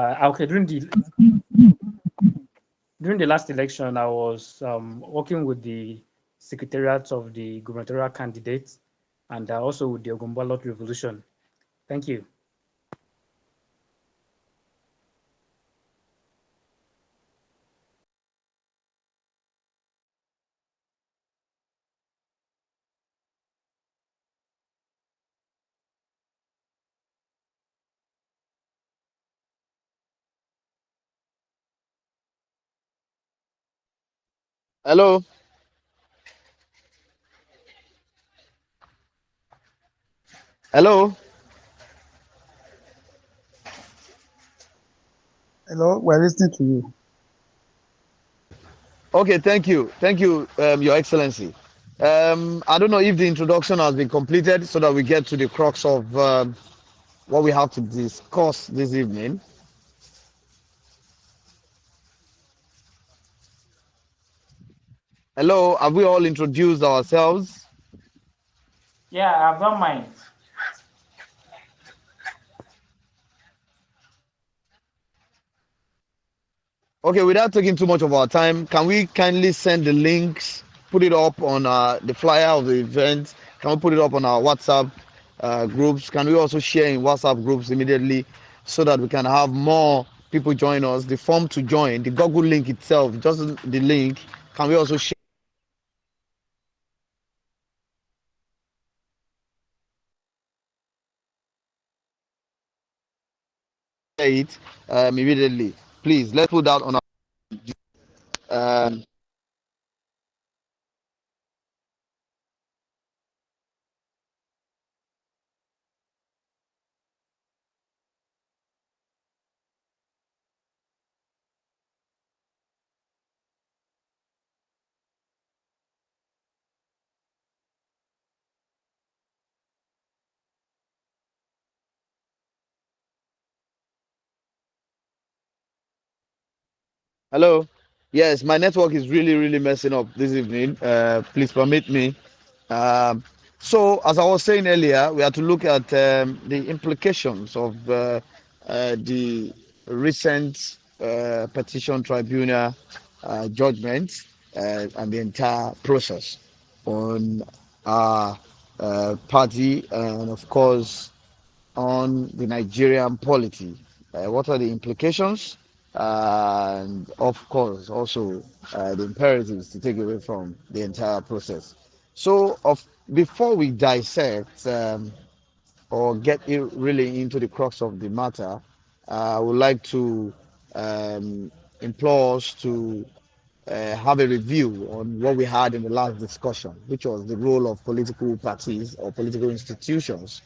Okay, during the last election, I was working with the secretariat of the gubernatorial candidates and also with the Ogun Ballot Revolution. Thank you. Hello. Hello. Hello, we're listening to you. Okay, thank you. Thank you, Your Excellency. I don't know if the introduction has been completed so that we get to the crux of what we have to discuss this evening. Hello, have we all introduced ourselves? Yeah, I've done mine. Okay, without taking too much of our time, can we kindly send the links, put it up on the flyer of the event? Can we put it up on our WhatsApp groups? Can we also share in WhatsApp groups immediately so that we can have more people join us? The form to join, the Google link itself, just the link. Can we also share it immediately? Please, let's put that on our. Um, Hello. Yes, my network is really messing up this evening. Please permit me. Um, so, as I was saying earlier, we have to look at the implications of the recent petition tribunal judgment and the entire process on our party and, of course, on the Nigerian polity. What are the implications? And of course, also the imperatives to take away from the entire process. So, before we dissect or get really into the crux of the matter, I would like to um, implore us to have a review on what we had in the last discussion, which was the role of political parties or political institutions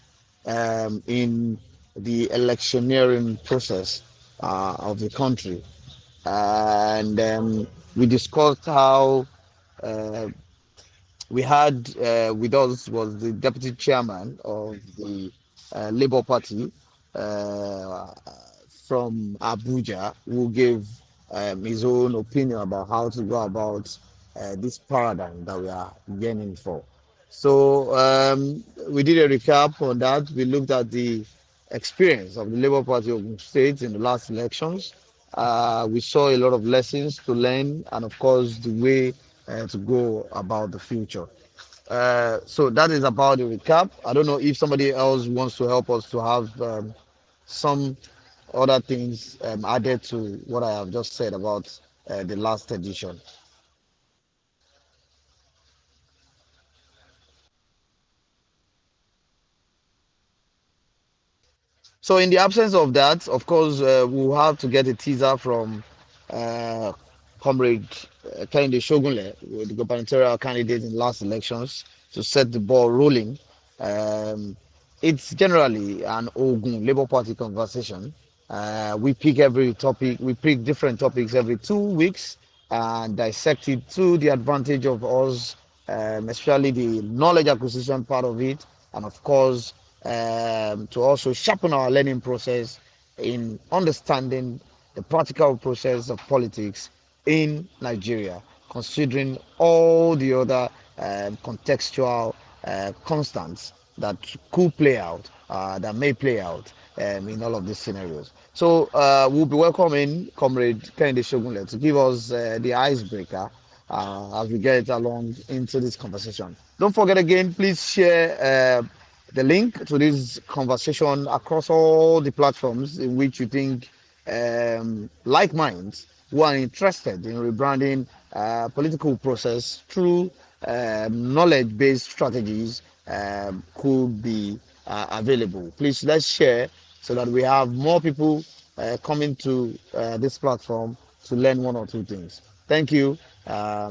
in the electioneering process of the country. And we discussed how uh, we had with us was the deputy chairman of the Labour Party uh, from Abuja, who gave his own opinion about how to go about this paradigm that we are yearning for. So we did a recap on that. We looked at the experience of the Labour Party of Ogun State in the last elections. We saw a lot of lessons to learn, and of course, the way to go about the future. So that is about the recap. I don't know if somebody else wants to help us to have some other things added to what I have just said about the last edition. So, in the absence of that, of course, we'll have to get a teaser from uh, Comrade Kehinde Shogunle, the gubernatorial candidate in last elections, to set the ball rolling. Um, it's generally an Ogun Labour Party conversation. We pick every topic, we pick different topics every 2 weeks and dissect it to the advantage of us, especially the knowledge acquisition part of it, and of course, to also sharpen our learning process in understanding the practical process of politics in Nigeria, considering all the other contextual constants that could play out, that may play out. in all of these scenarios. So we'll be welcoming Comrade Kende Shogunle to give us the icebreaker as we get along into this conversation. Don't forget again, please share the link to this conversation across all the platforms in which you think like minds who are interested in rebranding political process through knowledge-based strategies could be available. Please let's share so that we have more people coming to this platform to learn one or two things. Thank you. Let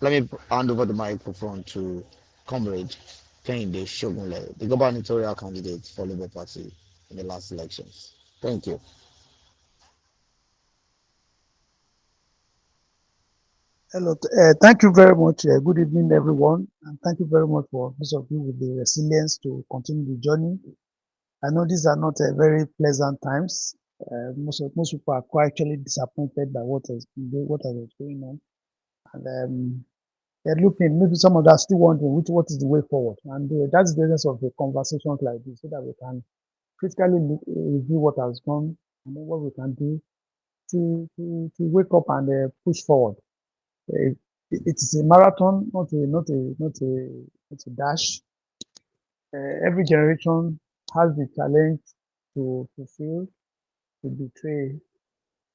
me hand over the microphone to Comrade Kehinde Shogunle, the gubernatorial candidate for Labour Party in the last elections. Thank you. Hello, thank you very much. Good evening, everyone, and thank you very much for those of you with the resilience to continue the journey. I know these are not very pleasant times. Most people are quite actually disappointed by what is going on, and they're looking. Maybe some of us still wondering what is the way forward, and that's the essence of the conversations like this, so that we can critically review what has gone and then what we can do to wake up and push forward. It, it is a marathon, not a dash. Every generation has the challenge to fulfill, to betray,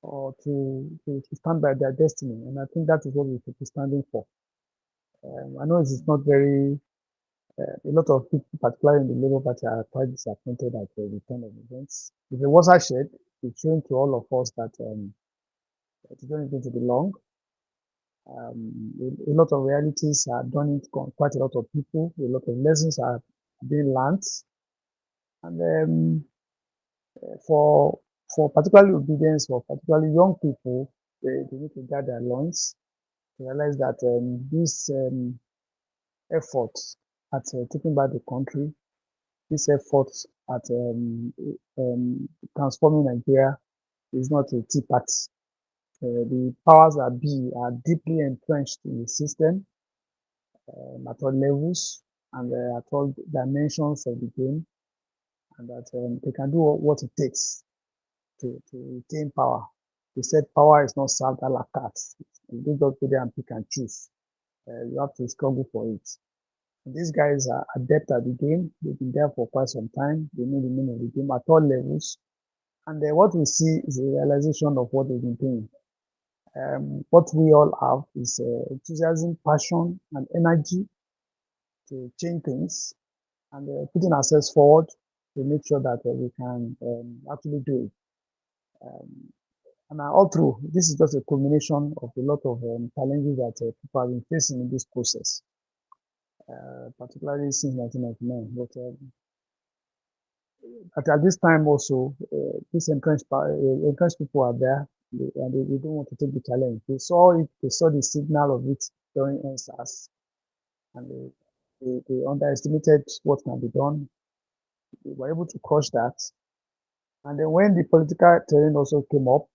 or to stand by their destiny, and I think that is what we should be standing for. I know it is not very. A lot of people, particularly in the Labour Party, are quite disappointed at the return of events. If it was a shed, it's showing to all of us that it's not going to be long. A lot of realities are done it quite a lot of people. A lot of lessons are being learned, and for particularly obedience, for particularly young people, they need to guard their loins to realize that this effort at taking back the country, this effort at transforming Nigeria is not a tea party. The powers that be are deeply entrenched in the system at all levels and at all dimensions of the game, and that they can do what it takes to retain power. They said power is not served a la carte. You don't just go there and pick and choose. You have to struggle for it. And these guys are adept at the game. They've been there for quite some time. They know the name of the game at all levels. And what we see is a realization of what they've been doing. What we all have is enthusiasm, passion, and energy to change things and putting ourselves forward to make sure that we can actually do it. And all through, this is just a culmination of a lot of challenges that people have been facing in this process, particularly since 1999. But at this time also, these entrenched people are there, and they don't want to take the challenge. They saw it, they saw the signal of it during NSAS, and they underestimated what can be done. They were able to crush that. And then when the political terrain also came up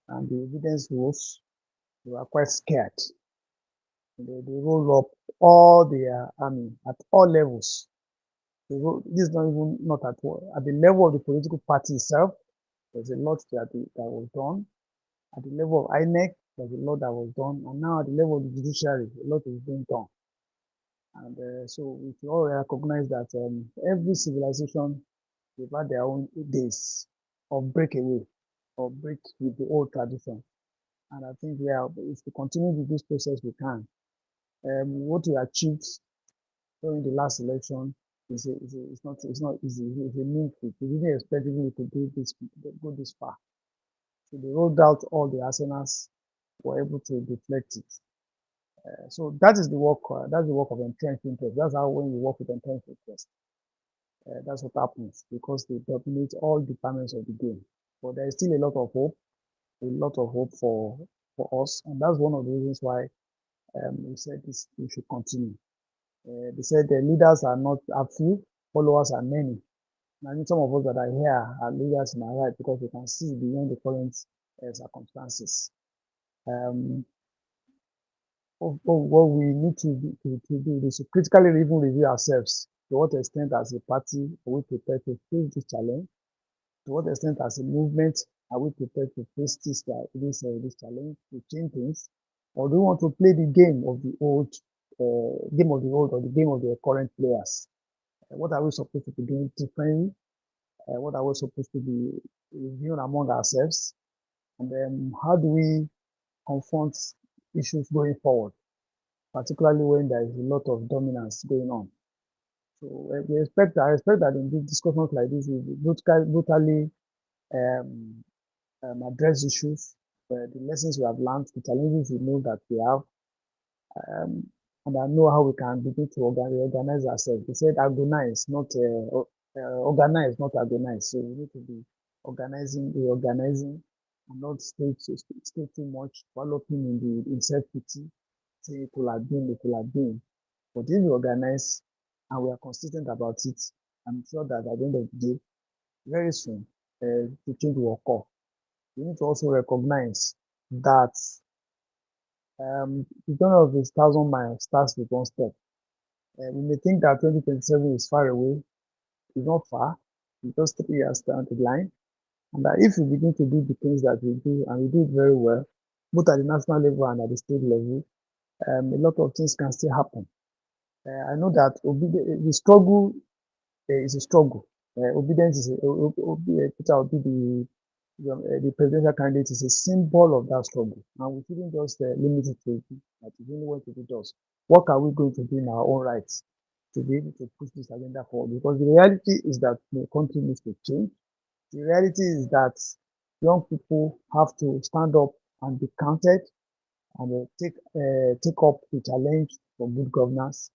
and the evidence rose, they were quite scared. They rolled up all their army at all levels. This is not even not at the level of the political party itself. There's a lot that was done. At the level of INEC, there's a lot that was done, and now at the level of the judiciary, a lot is being done. And so we should all recognize that every civilization, they've had their own days of breakaway, or break with the old tradition. And I think if we continue with this process, we can. What we achieved during the last election is not easy. It's a mean feat. We didn't expect even we could go this far. So they rolled out all the arsenals, were able to deflect it. So that is the work. That's the work of entrenched interest. That's how when you work with entrenched interest, that's what happens because they dominate all departments of the game. But there is still a lot of hope for us, and that's one of the reasons why we said this we should continue. They said the leaders are few, followers are many. And I think some of us that are here are leaders in our right because we can see beyond the current circumstances. What we need to do is to critically even review ourselves. To what extent, as a party, are we prepared to face this challenge? To what extent, as a movement, are we prepared to face this challenge, to change things, or do we want to play the game of the old, or the game of the current players? What are we supposed to be doing differently? What are we supposed to be reviewing among ourselves? And then how do we confront issues going forward, particularly when there is a lot of dominance going on? So I expect that in these discussions like this, we will brutally um, address issues, the lessons we have learned, the challenges we know that we have, um, and I know how we can begin to organize ourselves. They said agonize, not organize, not agonize. So we need to be reorganizing, and not stay too much, developing in self-pity, say it could have been, it could have been. But if we organize and we are consistent about it, I'm sure that at the end of the day, very soon, the change will occur. We need to also recognize that the journey of this 1,000 miles starts with one step. We may think that 2027 is far away. It's not far. It's just 3 years down the line. And that if we begin to do the things that we do, and we do it very well, both at the national level and at the state level, a lot of things can still happen. I know that the struggle is a struggle. Obedience is Peter Obi, the presidential candidate, is a symbol of that struggle. And we shouldn't just limit it to that is only what it does. What are we going to do in our own rights to be able to push this agenda forward? Because the reality is that the country needs to change. The reality is that young people have to stand up and be counted and take up the challenge for good governance.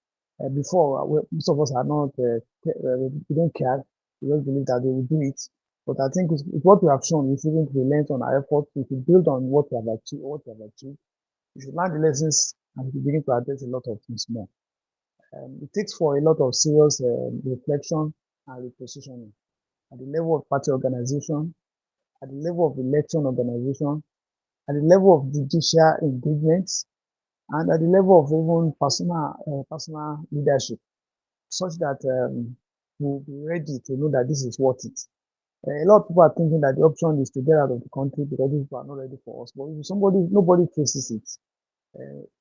Before, most of us are not, we don't care. We just believe that they will do it. But I think with what we have shown, we shouldn't relent on our efforts. We should build on what we have achieved. We should learn the lessons and we should begin to address a lot of things more. It takes for a lot of serious reflection and repositioning at the level of party organization, at the level of election organization, at the level of judicial engagements, and at the level of even personal leadership, such that we'll be ready to know that this is worth it. A lot of people are thinking that the option is to get out of the country because these people are not ready for us. But if nobody faces it,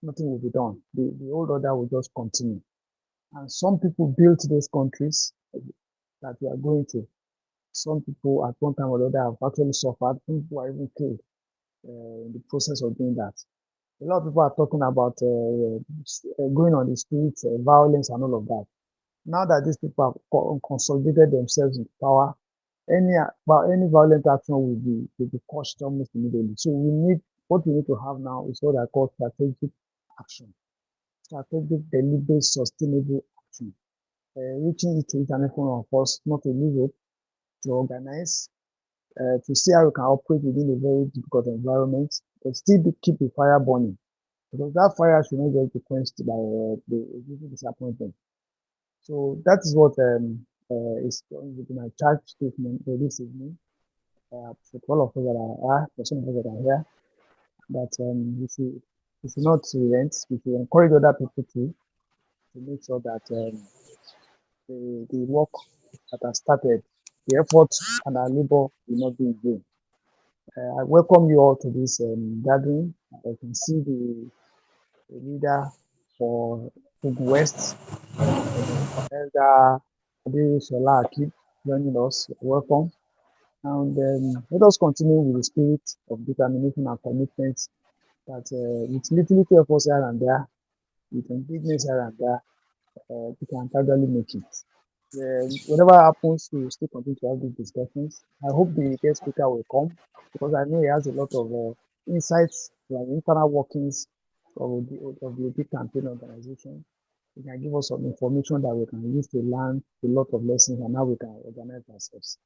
nothing will be done. The old order will just continue. And some people built those countries that we are going to. Some people at one time or the other have actually suffered. Some people are even killed in the process of doing that. A lot of people are talking about going on the streets, violence, and all of that. Now that these people have consolidated themselves into power, any violent action will be quashed almost immediately. So what we need to have now is what I call strategic action, strategic, deliberate, sustainable action, reaching to each and every one of us, not to lose hope, to organize, to see how we can operate within a very difficult environment, but still keep the fire burning. Because that fire should not just be quenched by the disappointment. So that is what is going to be my charge statement for this evening. For all of us that are, for some of us that are here, that we should not relent. We should encourage other people to make sure that the work that has started, the effort and our labor will not be in vain. I welcome you all to this gathering. I can see the leader for Ogun West, Elder Adesola Akib, joining us. Welcome. And let us continue with the spirit of determination and commitment that with little efforts here and there, with engagements here and there, we can gradually make it. Whatever happens, we will still continue to have these discussions. I hope the guest speaker will come because I know he has a lot of insights like internal workings of the big campaign organization. He can give us some information that we can use to learn a lot of lessons and how we can organize ourselves.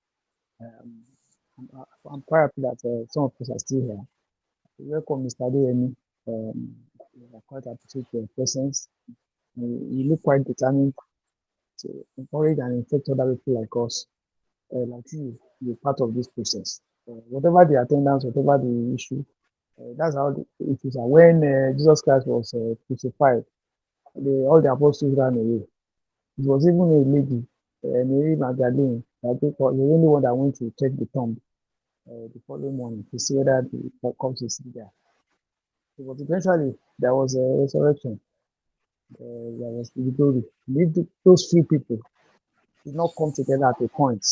I'm quite happy that some of us are still here. Welcome, Mr. Adeyemi. I quite appreciate your presence. You look quite determined to encourage and infect other people like us, like you, be part of this process. Whatever the attendance, whatever the issue, that's how it is. When Jesus Christ was crucified, all the apostles ran away. It was even a lady, Mary Magdalene, I think was the only one that went to check the tomb the following morning to see whether the corpse is still there. But eventually, there was a resurrection. There was the glory. Those few people did not come together at a point.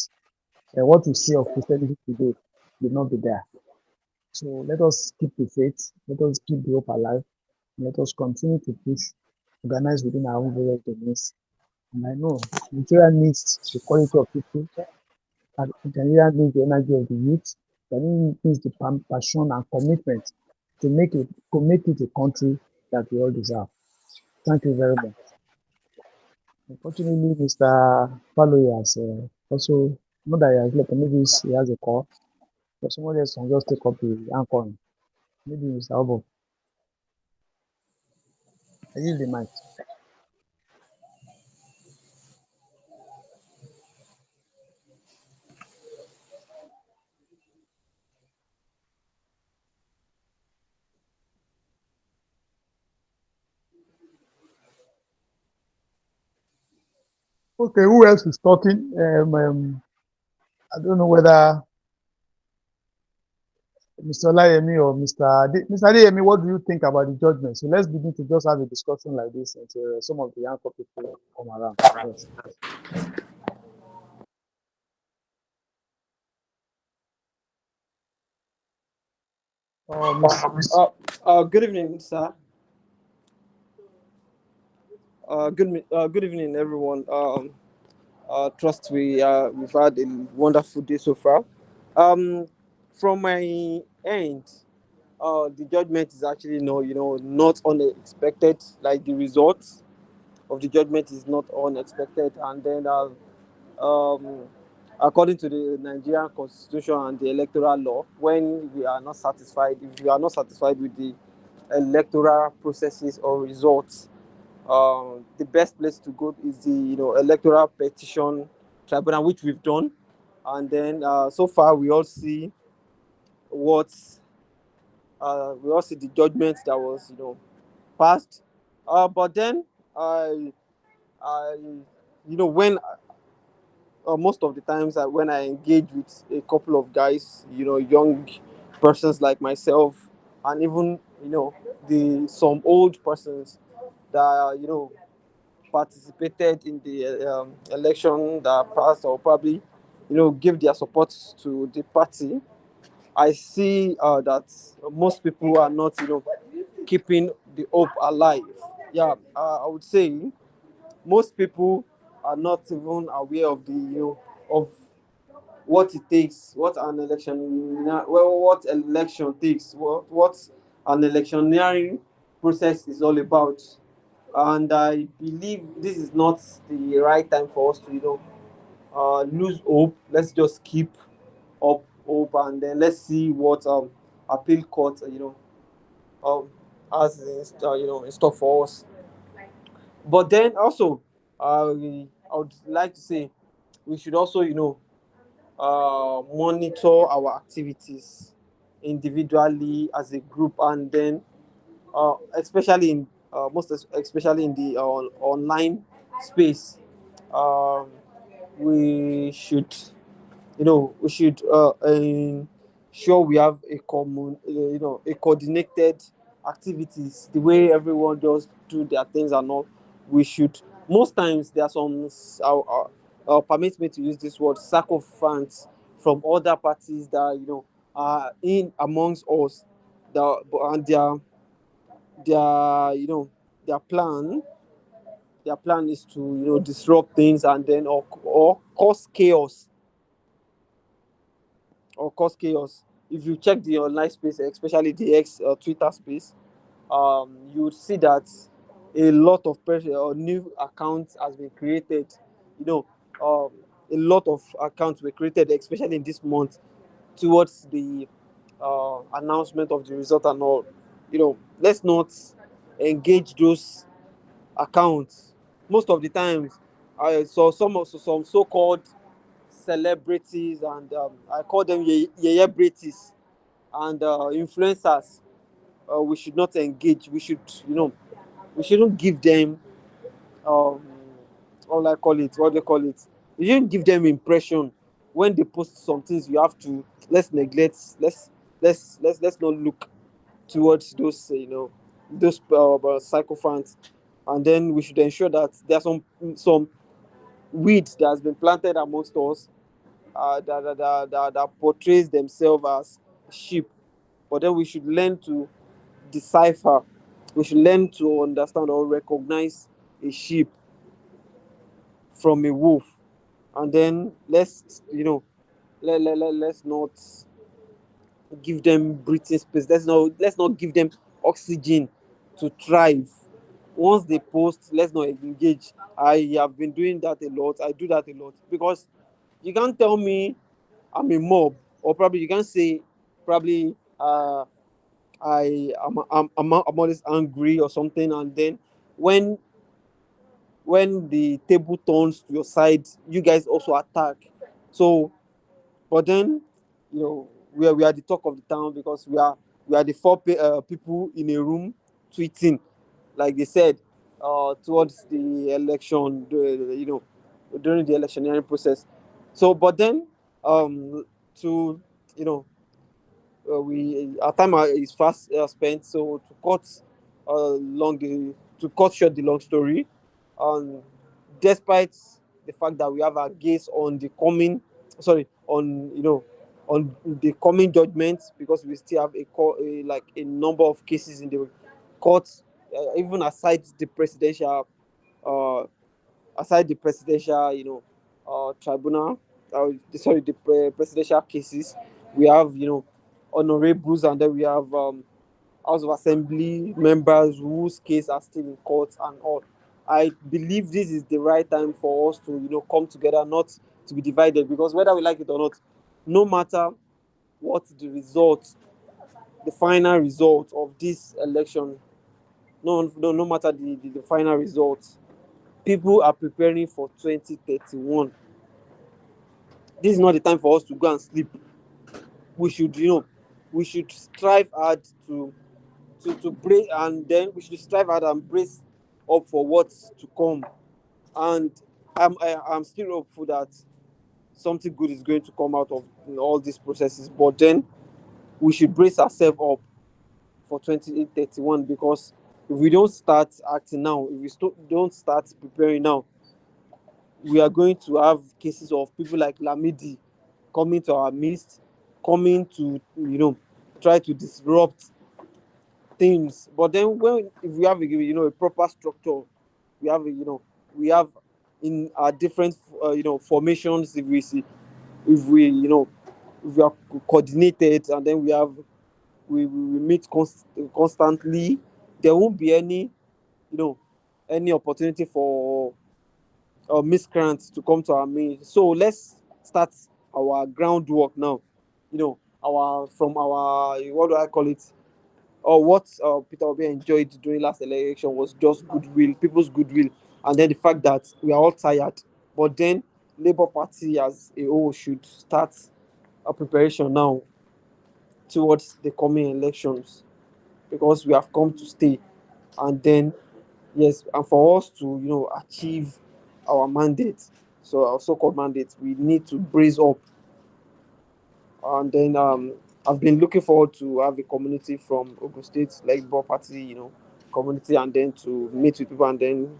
What we see of Christianity today will not be there. So let us keep the faith. Let us keep the hope alive. Let us continue to push, organize within our own various domains. And I know Nigeria needs the quality of people, and Nigeria needs the energy of the youth. Nigeria needs the passion and commitment to make it a country that we all deserve. Thank you very much. Unfortunately, Mr. Faloy has also, not that he has left, maybe he has a call, but somebody else can just take up the anchoring. Maybe Mr. Obo. I use the mic. Okay, who else is talking? I don't know whether Mr. Olayemi or Mr. Adeyemi, what do you think about the judgment? So let's begin to just have a discussion like this until some of the anchor people come around. Yes. Good evening, sir. Good evening, everyone. Trust we've had a wonderful day so far. Um, from my end, the judgment is actually not unexpected. Like the result of the judgment is not unexpected, and then um, according to the Nigerian Constitution and the electoral law, when we are not satisfied, if we are not satisfied with the electoral processes or results, the best place to go is the electoral petition tribunal, which we've done, and then so far what we all see the judgment that was passed, but then I when most of the times when I engage with a couple of guys, young persons like myself, and even the some old persons that participated in the election that passed, or probably give their support to the party, I see that most people are not keeping the hope alive. Yeah, I would say most people are not even aware of the of what it takes, what an election, well, what election takes, what an electioneering process is all about. And I believe this is not the right time for us to lose hope. Let's just keep up hope, and then let's see what appeal court has in store for us. But then also, I would like to say we should also monitor our activities individually as a group, and then especially in especially in the online space. um, we should ensure we have a common a coordinated activities, the way everyone just do their things and all. We should, most times there are some permit me to use this word, sycophants from other parties that are in amongst us, and their their plan their plan is to disrupt things, and then or cause chaos. If you check the online space, especially the X Twitter space, you would see that a lot of pressure or new accounts has been created. You know, a lot of accounts were created, especially in this month, towards the announcement of the result and all. Let's not engage those accounts. Most of the times, I saw some so-called celebrities, and I call them yeyebrities, and influencers. We should not engage. We shouldn't give them um, all I call it. What they call it? We shouldn't give them impression when they post some things, you have to let's not look towards those those sycophants, and then we should ensure that there's some weed that has been planted amongst us that portrays themselves as sheep, but then we should learn to decipher, we should learn to understand or recognize a sheep from a wolf, and then let's not give them breathing space. Let's not give them oxygen to thrive. Once they post, let's not engage. I have been doing that a lot. I do that a lot because you can't tell me I'm a mob, or probably you can't say probably I'm always angry or something, and then when the table turns to your side, you guys also attack. So, but then we are the talk of the town because we are the four people in a room tweeting, like they said, towards the election, during the electioneering process. So, but then to you know we our time is fast spent. So to cut short the long story, despite the fact that we have our gaze on the coming, sorry, on the coming judgment, because we still have like a number of cases in the court, even uh, aside the presidential, tribunal, sorry, the presidential cases. We have, honorables, and then we have House of Assembly members whose case are still in court and all. I believe this is the right time for us to, come together, not to be divided, because whether we like it or not, no matter what the final result of this election, no matter the final result, people are preparing for 2031. This is not the time for us to go and sleep. We should, we should strive hard to brace, and then we should strive hard and brace up for what's to come. And I'm still hopeful that something good is going to come out of all these processes. But then we should brace ourselves up for 2031, because if we don't start acting now, if we don't start preparing now, we are going to have cases of people like Lamidi coming to our midst, coming to try to disrupt things. But then if we have a proper structure, we have we have in our different formations. If we see, if we if we are coordinated, and then we meet constantly, there won't be any opportunity for miscreants to come to our main. So let's start our groundwork now. Our from our, what do I call it? Or what Peter Obi enjoyed during last election was just goodwill, people's goodwill, and then the fact that we are all tired. But then Labour Party as a whole should start a preparation now towards the coming elections, because we have come to stay. And then, yes, and for us to achieve our mandate, so our so-called mandate, we need to brace up. And then I've been looking forward to have a community from Ogun State, like Labour Party, community, and then to meet with people, and then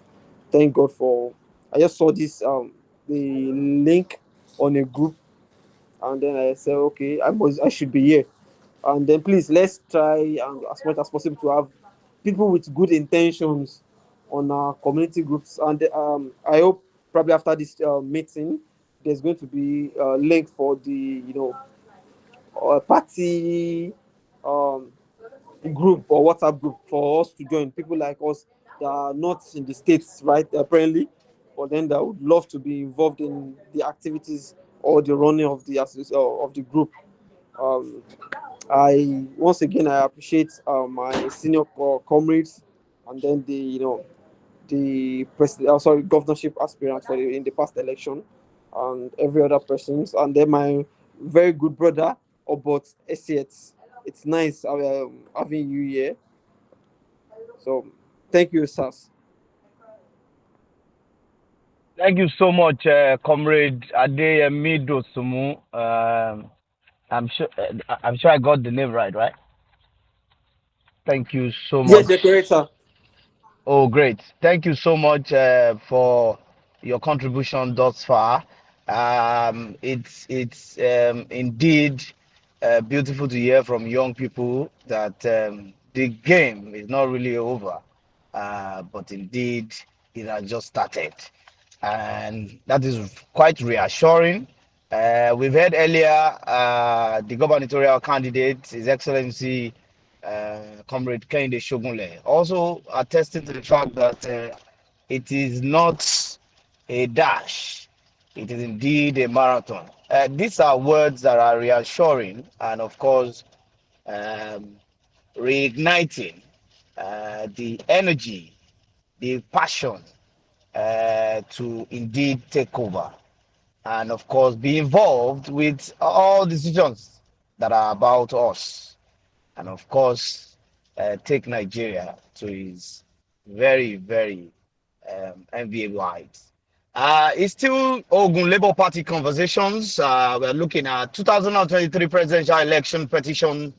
thank God for. I just saw this the link on a group, and then I said, okay, I should be here. And then please, let's try and as much as possible to have people with good intentions on our community groups. And I hope probably after this meeting, there's going to be a link for the party um, group or WhatsApp group for us to join. People like us that are not in the states, right? Apparently, but then that would love to be involved in the activities or the running of the group. Um, I once again I appreciate my senior comrades, and then the governorship aspirant in the past election, and every other persons, and then my very good brother Obot Esiet. It's nice having you here. So thank you, Sas. Thank you so much, Comrade Adeyemi Dosumu. I'm sure I got the name right? Thank you so Yes, much. you're correct, sir. Oh, great. Thank you so much for your contribution thus far. It's indeed beautiful to hear from young people that the game is not really over, but indeed it has just started. And that is quite reassuring. We've heard earlier the gubernatorial candidate, His Excellency Comrade Kehinde Shogunle, also attesting to the fact that it is not a dash, it is indeed a marathon. These are words that are reassuring and, of course, um, reigniting the energy, the passion to indeed take over and, of course, be involved with all decisions that are about us and, of course, take Nigeria to its very, very enviable heights. It's still Ogun Labour Party conversations. We're looking at 2023 presidential election petition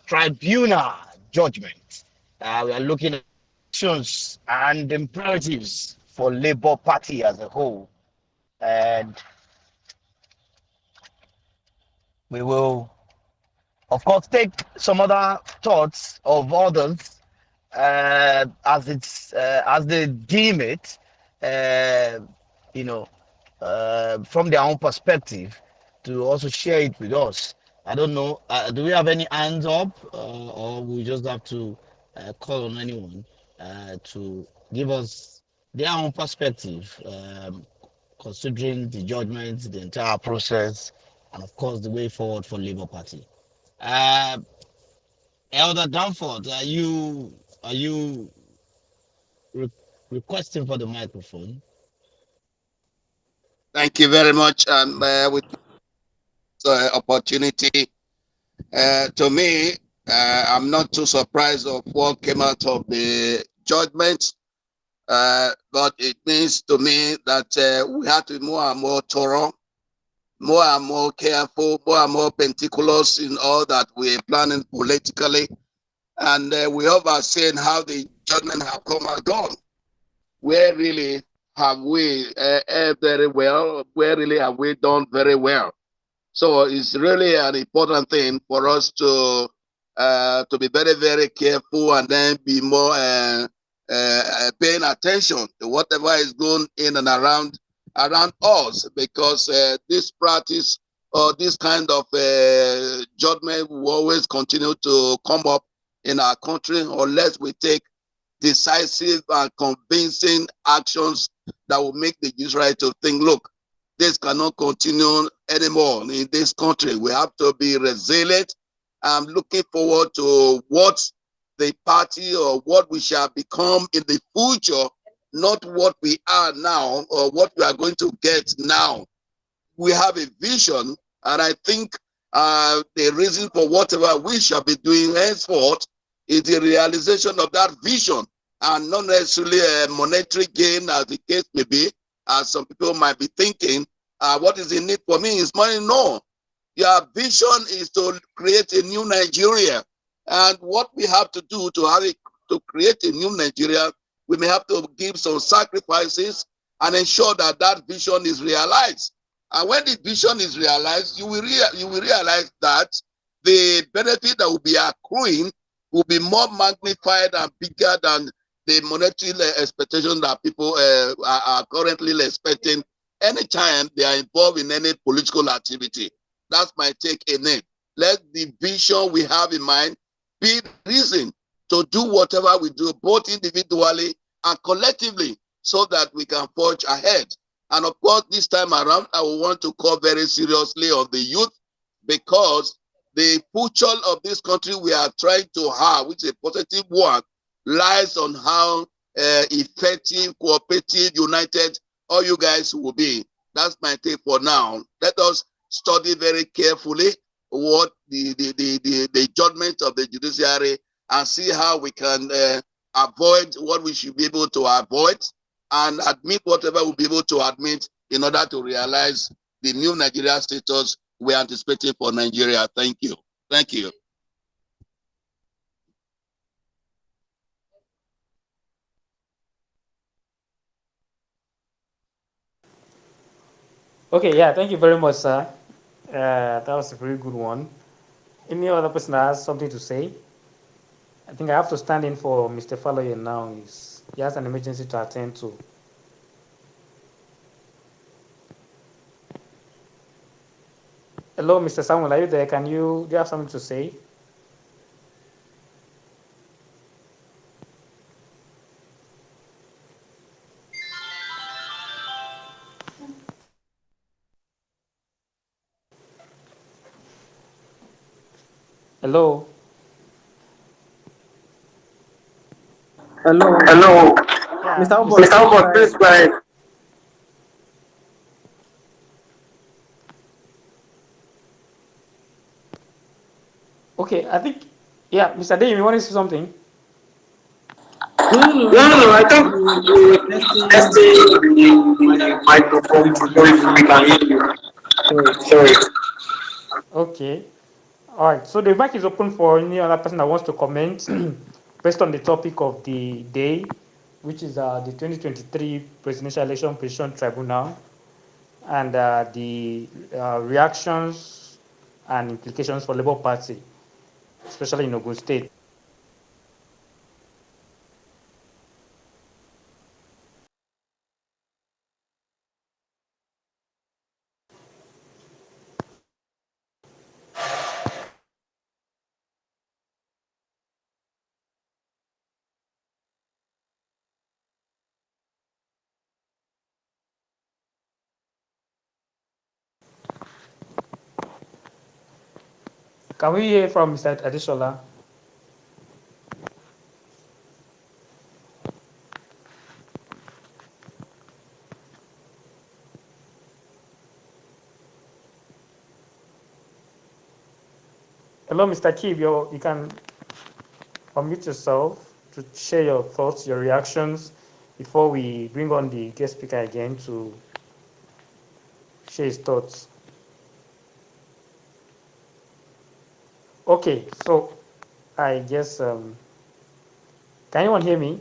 tribunal judgment. We are looking at actions and imperatives for Labour Party as a whole. And we will, of course, take some other thoughts of others as they deem it, uh, you know, from their own perspective, to also share it with us. I don't know. Do we have any hands up, or we just have to call on anyone to give us their own perspective, considering the judgment, the entire process, and of course the way forward for Labour Party. Uh, Elder Danford, are you re- requesting for the microphone? Thank you very much, and with opportunity, to me, I'm not too surprised of what came out of the judgment, but it means to me that we have to be more and more thorough, more and more careful, more and more meticulous in all that we're planning politically, and we have seen how the judgment have come and gone. Where really have we very well? Where really have we done very well? So it's really an important thing for us to be very, very careful and then be more paying attention to whatever is going in and around us, because this practice or this kind of judgment will always continue to come up in our country unless we take decisive and convincing actions that will make the Israel to think, look, this cannot continue anymore in this country. We have to be resilient. I'm looking forward to what the party or what we shall become in the future, not what we are now or what we are going to get now. We have a vision, and I think the reason for whatever we shall be doing henceforth is the realization of that vision, and not necessarily a monetary gain, as the case may be, as some people might be thinking. What is in it for me is money. No, your vision is to create a new Nigeria, and what we have to do to create a new Nigeria, we may have to give some sacrifices and ensure that that vision is realized. And when the vision is realized, you will realize that the benefit that will be accruing will be more magnified and bigger than the monetary expectation that people are currently expecting anytime they are involved in any political activity. That's my take in it. Let the vision we have in mind be the reason to do whatever we do, both individually and collectively, so that we can forge ahead. And of course, this time around, I will want to call very seriously on the youth, because the future of this country we are trying to have, which is a positive one, lies on how effective, cooperative, united all you guys will be. That's my take for now. Let us study very carefully what the judgment of the judiciary and see how we can avoid what we should be able to avoid, and admit whatever we'll be able to admit in order to realize the new Nigeria status we're anticipating for Nigeria. Thank you. Thank you. Okay, yeah, thank you very much, sir. That was a very good one. Any other person that has something to say? I think I have to stand in for Mr. Faloye now. He has an emergency to attend to. Hello, Mr. Samuel, are you there? Do you have something to say? Hello? Hello, Hello, Yeah, Mr. Mr. Albert, Mr. please go Albert, please ahead. go ahead. Okay, I think, yeah, Mr. Day, you want to say something? No, I no, no, think I think we we testing testing the the microphone microphone to know if we can hear you. Sorry. Sorry. Okay. All right. So the mic is open for any other person that wants to comment based on the topic of the day, which is the 2023 Presidential Election Petition Tribunal and the reactions and implications for Labour Party, especially in Ogun State. Can we hear from Mr. Adeshola? Hello, Mr. Kib. You can unmute yourself to share your thoughts, your reactions before we bring on the guest speaker again to share his thoughts. Okay, so I guess, can anyone hear me?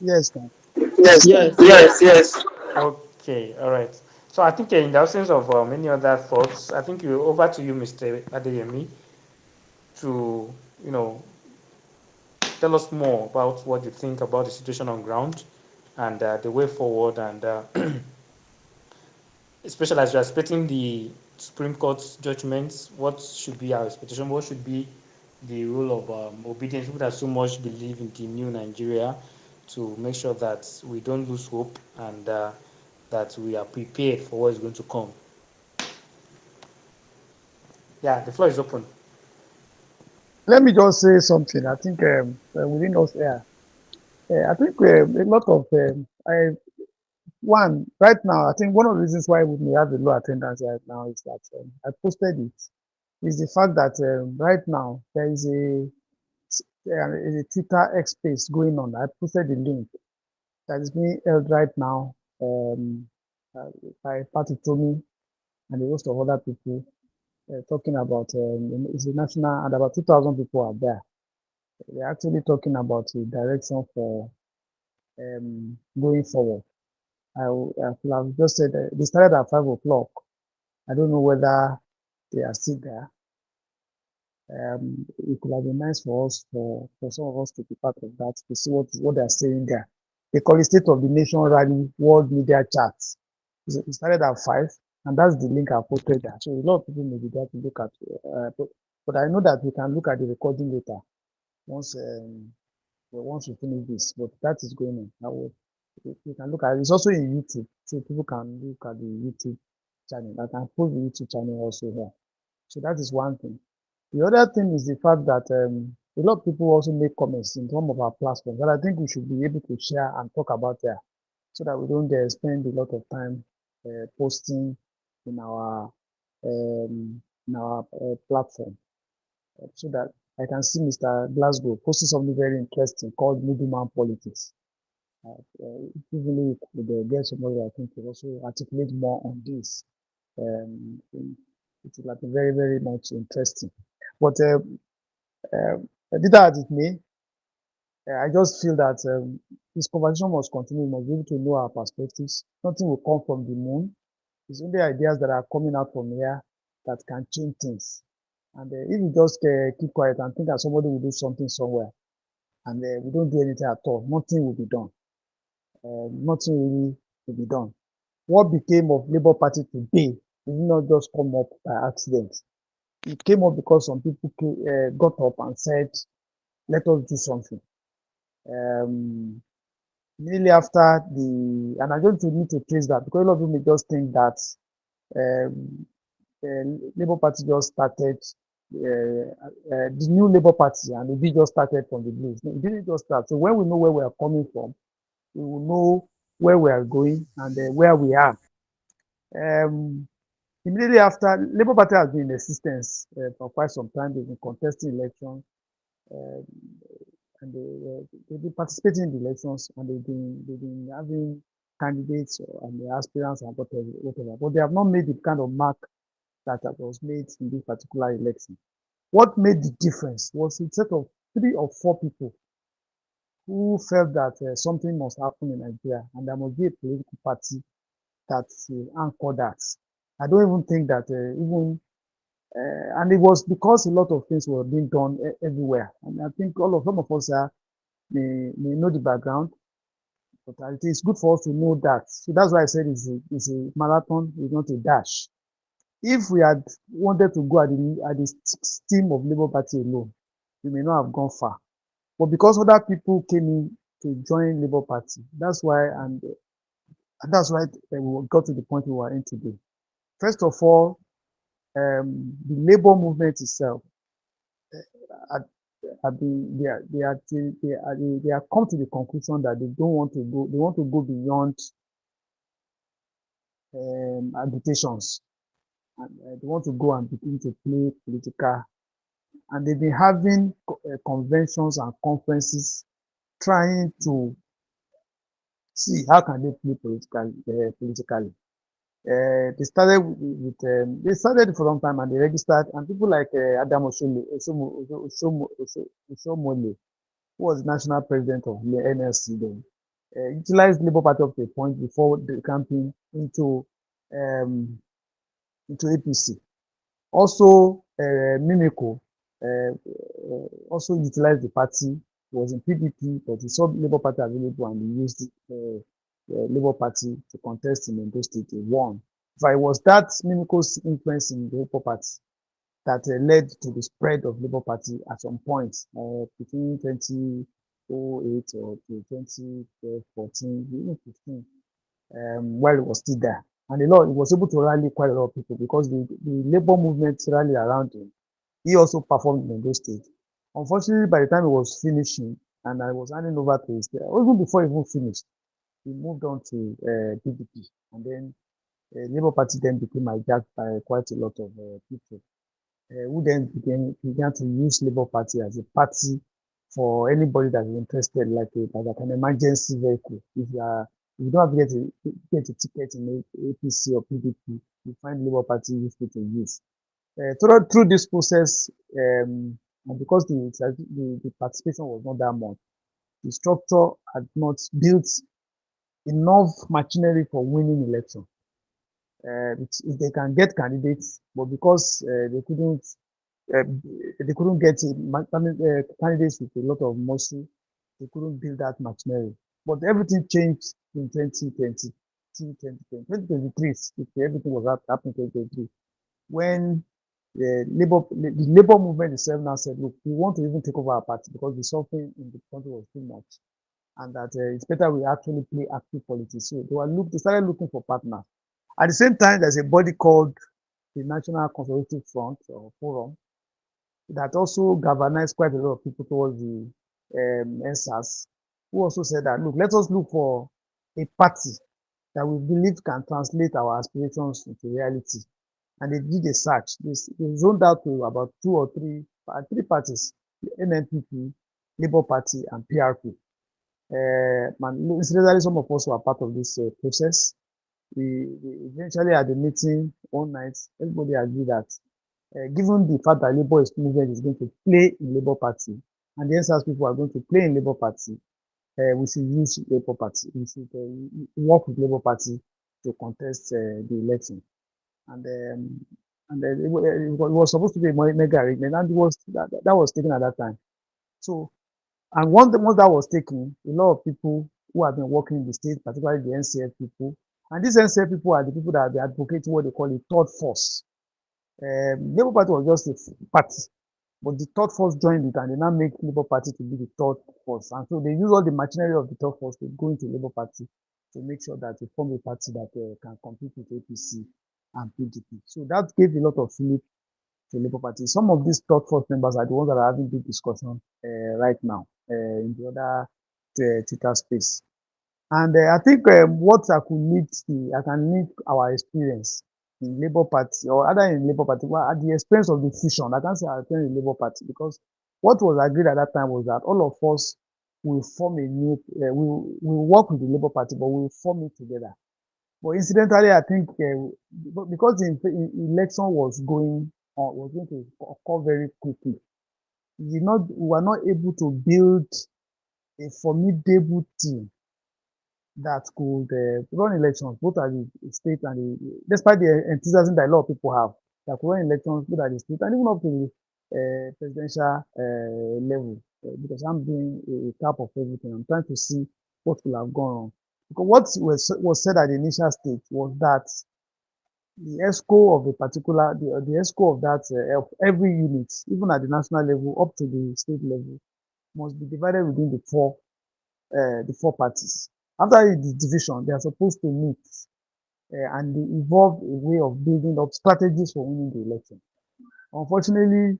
Yes, ma'am. Yes, Yes. yes. Okay, all right. So I think in the absence of any other thoughts, I think over to you, Mr. Adeyemi, to you know tell us more about what you think about the situation on ground and the way forward, and especially as you're expecting the Supreme Court's judgments, what should be our expectation? What should be the role of obedience? People that so much believe in the new Nigeria, to make sure that we don't lose hope and that we are prepared for what is going to come. Yeah, the floor is open. Let me just say something. I think within us here, I think a lot of one right now. I think one of the reasons why we may have a low attendance right now is that I posted it. Is the fact that right now there is a Twitter X space going on. I posted the link that is being held right now by Party Tommy and a host of other people talking about it's a national, and about 2,000 people are there. They're actually talking about the direction for going forward. I could have just said they started at 5 o'clock. I don't know whether they are still there. It could have been nice for us, for some of us to be part of that, to see what they are saying there. They call it State of the Nation Rally World Media Charts. It started at 5, and that's the link I posted there. So a lot of people may be there to look at. But I know that we can look at the recording later once we finish this. But that is going on. You can look at it. It's also in YouTube, so people can look at the YouTube channel. I can post the YouTube channel also here. So that is one thing. The other thing is the fact that a lot of people also make comments in some of our platforms that I think we should be able to share and talk about there, so that we don't spend a lot of time posting in our platform. So that I can see Mr. Glasgow posting something very interesting called middleman politics. Usually we could get somebody I think to also articulate more on this. It will be very, very much interesting. But be that as it may, I just feel that this conversation must continue. We must be able to know our perspectives. Nothing will come from the moon. It's only ideas that are coming out from here that can change things. And if you just keep quiet and think that somebody will do something somewhere, and we don't do anything at all, nothing will be done. Nothing really will be done. What became of Labour Party today did not just come up by accident. It came up because some people got up and said, let us do something. Immediately after and I don't need to trace that because a lot of people may just think that Labour Party just started, the new Labour Party and it just started from the blues. No, it didn't just start. So when we know where we are coming from, we will know where we are going and where we are. Immediately after, Labour Party has been in existence for quite some time. They've been contesting elections and they've been participating in the elections and they've been having candidates and the aspirants and whatever. But they have not made the kind of mark that was made in this particular election. What made the difference was a set of 3 or 4 people who felt that something must happen in Nigeria and there must be a political party that will anchor that. I don't even think that and it was because a lot of things were being done everywhere. And I think some of us may know the background, but I think it's good for us to know that. So that's why I said it's a marathon, it's not a dash. If we had wanted to go at the steam of Labour Party alone, we may not have gone far. But because other people came in to join Labour Party, that's why, and that's why we got to the point we are in today. First of all, the Labour movement itself, they have come to the conclusion that they don't want to go. They want to go beyond agitations. And they want to go and begin to play political. And they've been having conventions and conferences trying to see how can they play politically. They started they started for a long time and they registered, and people like Adam Oshomole, who was national president of the NLC then, utilized Labour Party up to a point before the campaign into APC. Also, Mimiko also utilized the party. He was in PDP, but he saw Labour Party available and he used Labour Party to contest in Ogun State. He won. But it was that Mimiko's influence in the Labour Party that led to the spread of Labour Party at some point between 2008 or to 2014, even 15, while it was still there. And he was able to rally quite a lot of people because the Labour movement rallied around him. He also performed in Ogun State. Unfortunately, by the time he was finishing and I was handing over to his, even before he even finished, he moved on to PDP. And then Labour Party then became hijacked by quite a lot of people who then began to use Labour Party as a party for anybody that is interested, like an emergency vehicle. If you don't have to get a ticket in APC or PDP, you find Labour Party useful to use. Through this process, and because the participation was not that much, the structure had not built enough machinery for winning election. If they can get candidates, but because they couldn't get candidates with a lot of muscle, they couldn't build that machinery. But everything changed in 2020, 2023. Everything was happening in 2023 when the labor movement itself now said, look, we want to even take over our party because the suffering in the country was too much, and that it's better we actually play active politics. So they started looking for partners. At the same time, there's a body called the National Conservative Front or Forum that also galvanized quite a lot of people towards the NSAS, who also said that, look, let us look for a party that we believe can translate our aspirations into reality. And they did a search. They zoned out to about 2 or 3 parties NNPP, Labour Party, and PRP. Incidentally, some of us were part of this process. We eventually at the meeting one night, everybody agreed that given the fact that Labour movement is going to play in Labour Party, and the NSAS people are going to play in Labour Party, we should use Labour Party. We should work with Labour Party to contest the election. And it was supposed to be a mega arrangement, and that was taken at that time. So, and once that was taken, a lot of people who have been working in the state, particularly the NCF people, and these NCF people are the people that are advocating what they call a third force. Labour Party was just a party, but the third force joined it, and they now make Labour Party to be the third force. And so they use all the machinery of the third force to go into Labour Party to make sure that they form a party that can compete with APC and PDP. So that gave a lot of fillip to Labour Party. Some of these third force members are the ones that are having big discussion right now in the other Twitter space. And I think what I can link our experience in Labour Party or other in Labour Party, well, at the expense of the fusion. I can't say I attend the Labour Party because what was agreed at that time was that all of us will form a new, we work with the Labour Party, but we will form it together. But incidentally, I think because the election was going to occur very quickly, we were not able to build a formidable team that could run elections, both at the state and despite the enthusiasm that a lot of people have, that could run elections both at the state and even up to the presidential level. Because I'm doing a tap of everything. I'm trying to see what will have gone wrong. Because what was said at the initial stage was that the ESCO of a particular, the ESCO of that, of every unit, even at the national level up to the state level, must be divided within the four parties. After the division, they are supposed to meet and they evolve a way of building up strategies for winning the election. Unfortunately,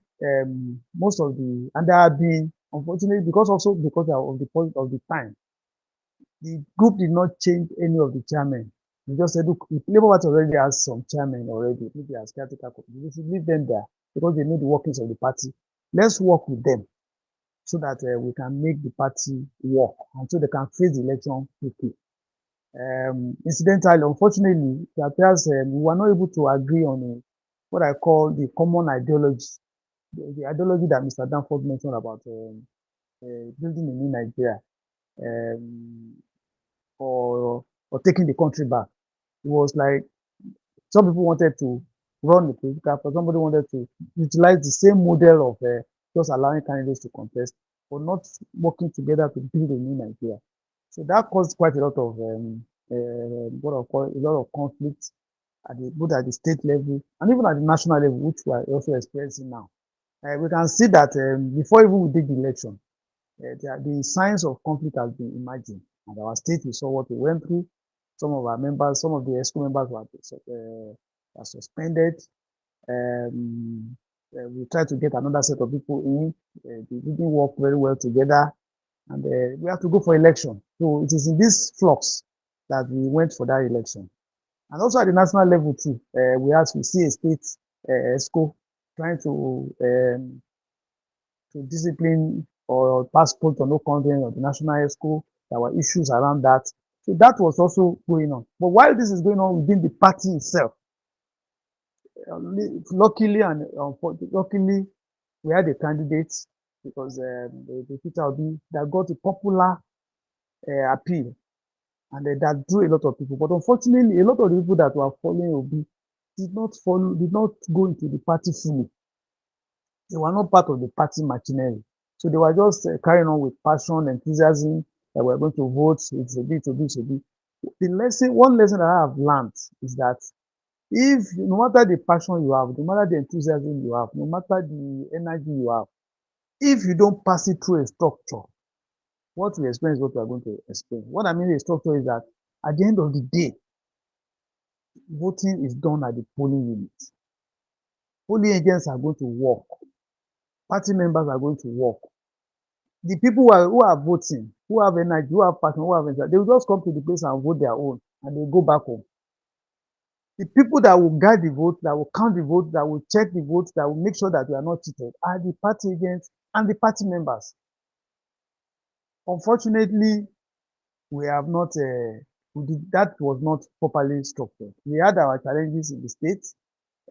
most of the, and there have been, unfortunately, because of the time, the group did not change any of the chairmen. They just said, look, if Labour Party already has some chairmen already, maybe as caretaker, we should leave them there because they know the workings of the party. Let's work with them so that we can make the party work and so they can face the election quickly. Incidentally, unfortunately, it appears we were not able to agree on what I call the common ideology, the ideology that Mr. Danforth mentioned about building a new Nigeria or taking the country back. It was like some people wanted to run the political, but somebody wanted to utilize the same model of just allowing candidates to contest, but not working together to build a new Nigeria. So that caused quite a lot of conflict both at the state level and even at the national level, which we are also experiencing now. We can see that before even we did the election, the signs of conflict has been emerging. And our state, we saw what we went through. Some of our members, some of the ESCO members were suspended. We tried to get another set of people in. They didn't work very well together. And we have to go for election. So it is in this flux that we went for that election. And also at the national level too, we see a state ESCO trying to discipline or passport or no content of the national ESCO. There were issues around that. So that was also going on. But while this is going on within the party itself, luckily we had a candidate because the Peter Obi that got a popular appeal and that drew a lot of people. But unfortunately, a lot of the people that were following Obi did not go into the party fully. They were not part of the party machinery. So they were just carrying on with passion, enthusiasm, that we're going to vote, it's a bit. One lesson that I have learned is that if no matter the passion you have, no matter the enthusiasm you have, no matter the energy you have, if you don't pass it through a structure, what we experience is what we are going to experience. What I mean a structure is that at the end of the day, voting is done at the polling unit. Polling agents are going to work. Party members are going to work. The people who are voting, who have energy, who have passion, who have interest, they will just come to the place and vote their own, and they go back home. The people that will guide the vote, that will count the vote, that will check the votes, that will make sure that we are not cheated are the party agents and the party members. Unfortunately, we have not, that was not properly structured. We had our challenges in the state.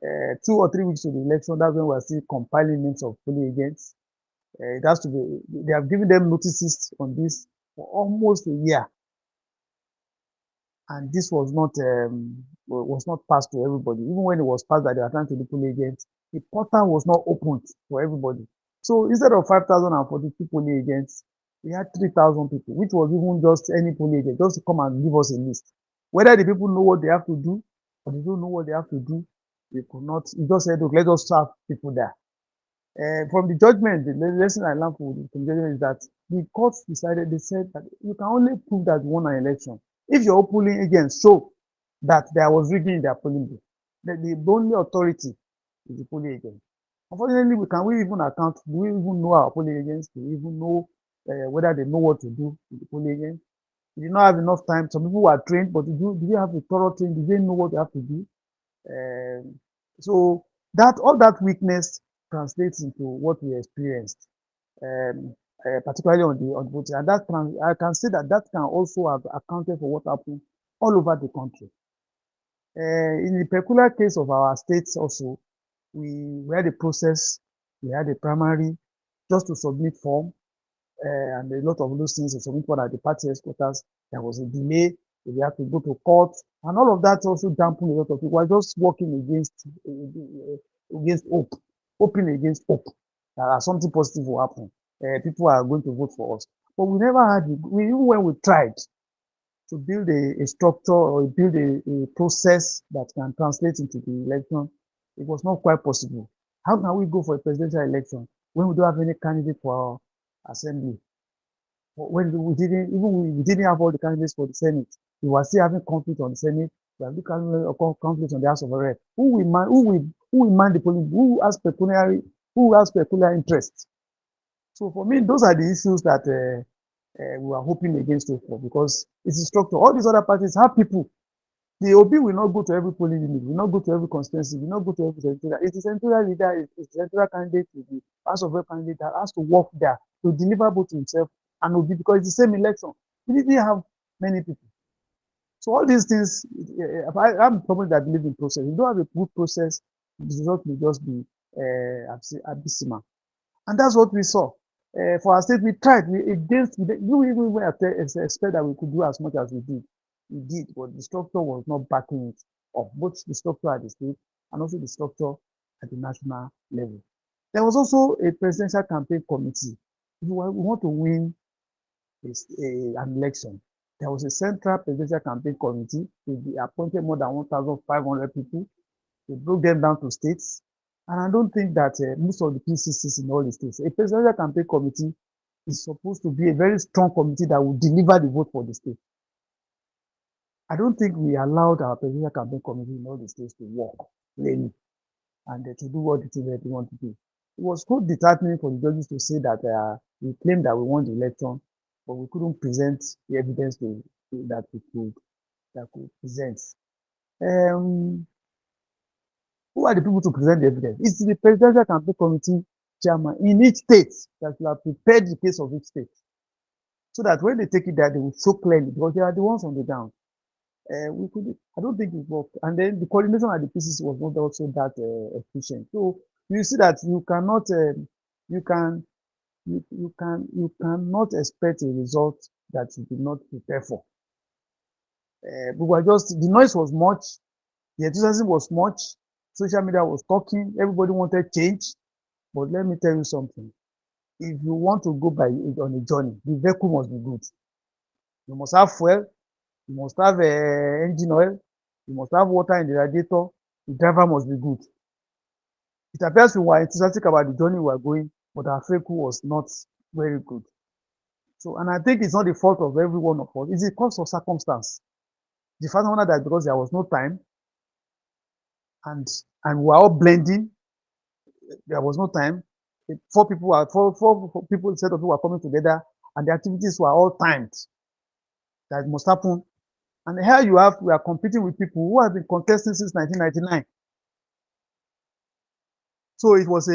2 or 3 weeks to the election, that's when we are still compiling names of polling agents. It has to be, they have given them notices on this for almost a year. And this was not passed to everybody. Even when it was passed that they were trying to do polling agents, the portal was not opened for everybody. So instead of 5,042 polling agents, we had 3,000 people, which was even just any polling agent, just to come and give us a list. Whether the people know what they have to do or they don't know what they have to do, they could not. You just said, look, let us serve people there. From the judgment, the lesson I learned from the judgment is that the courts decided, they said that you can only prove that you won an election if your polling agents show that there was rigging in their polling booth. The only authority is the polling agent. Unfortunately, can we even account? Do we even know our polling agents? Do we even know whether they know what to do with the polling agents? We did not have enough time. Some people were trained, but do they have a thorough training? Do they know what they have to do? So that all that weakness translates into what we experienced, particularly on the voting, and that I can say that can also have accounted for what happened all over the country. In the peculiar case of our states also, we had a process, we had a primary just to submit form, and a lot of those things to submit one at the party headquarters. There was a delay, we had to go to court, and all of that also dampened a lot of people. We were just working against hope, hoping against hope that something positive will happen. People are going to vote for us. But we never had, even when we tried to build a structure or build a process that can translate into the election, it was not quite possible. How can we go for a presidential election when we don't have any candidate for our assembly? When we didn't have all the candidates for the Senate, we were still having conflict on the Senate. We have conflict on the House of Reps. Who will man the polling? Who has peculiar interests? So for me, those are the issues that we are hoping against hope for, because it's a structure. All these other parties have people. The OB will not go to every polling unit, will not go to every constituency, will not go to every senatorial. It's the senatorial leader, it's the senatorial candidate, the House of Rep candidate that has to work there to deliver both himself and OB, because it's the same election. We didn't have many people. So all these things, I'm somebody that believes in process. If you don't have a good process, the result will just be abysmal. And that's what we saw. For our state, we tried. We even expect that we could do as much as we did. We did, but the structure was not backing it up. Both the structure at the state and also the structure at the national level. There was also a presidential campaign committee. If we want to win an election, there was a central presidential campaign committee. They appointed more than 1,500 people. They broke them down to states. And I don't think that most of the PCCs in all the states, a presidential campaign committee is supposed to be a very strong committee that will deliver the vote for the state. I don't think we allowed our presidential campaign committee in all the states to work clearly and to do what it is that we want to do. It was so disheartening for the judges to say that we claimed that we won the election, but we couldn't present the evidence that we could present. Who are the people to present the evidence? It's the presidential campaign committee chairman in each state that will have prepared the case of each state, so that when they take it there, they will show clearly, because they are the ones on the ground. I don't think it worked. And then the coordination at the PCC was not also that efficient. So you see that you cannot expect a result that you did not prepare for. The noise was much, the enthusiasm was much, social media was talking, everybody wanted change. But let me tell you something. If you want to go on a journey, the vehicle must be good. You must have fuel, you must have engine oil, you must have water in the radiator, the driver must be good. It appears we were enthusiastic about the journey we were going, but our vehicle was not very good. So, and I think it's not the fault of every one of us, it's the cause of circumstance. The fact that because there was no time, and we were all blending, there was no time. Four people, set of people were coming together, and the activities were all timed. That must happen. And here we are competing with people who have been contesting since 1999. So it was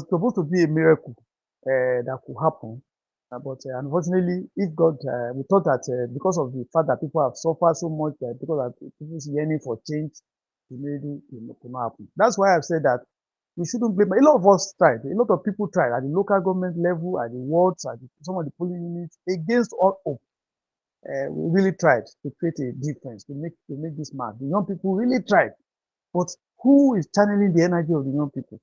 supposed to be a miracle that could happen. But unfortunately, if God, we thought that because of the fact that people have suffered so much, because of people's yearning for change, it could not happen. That's why I've said that we shouldn't blame. A lot of us tried. A lot of people tried at the local government level, at the wards, at some of the polling units, against all hope. We really tried to create a difference, to make this mark. The young people really tried. But who is channeling the energy of the young people?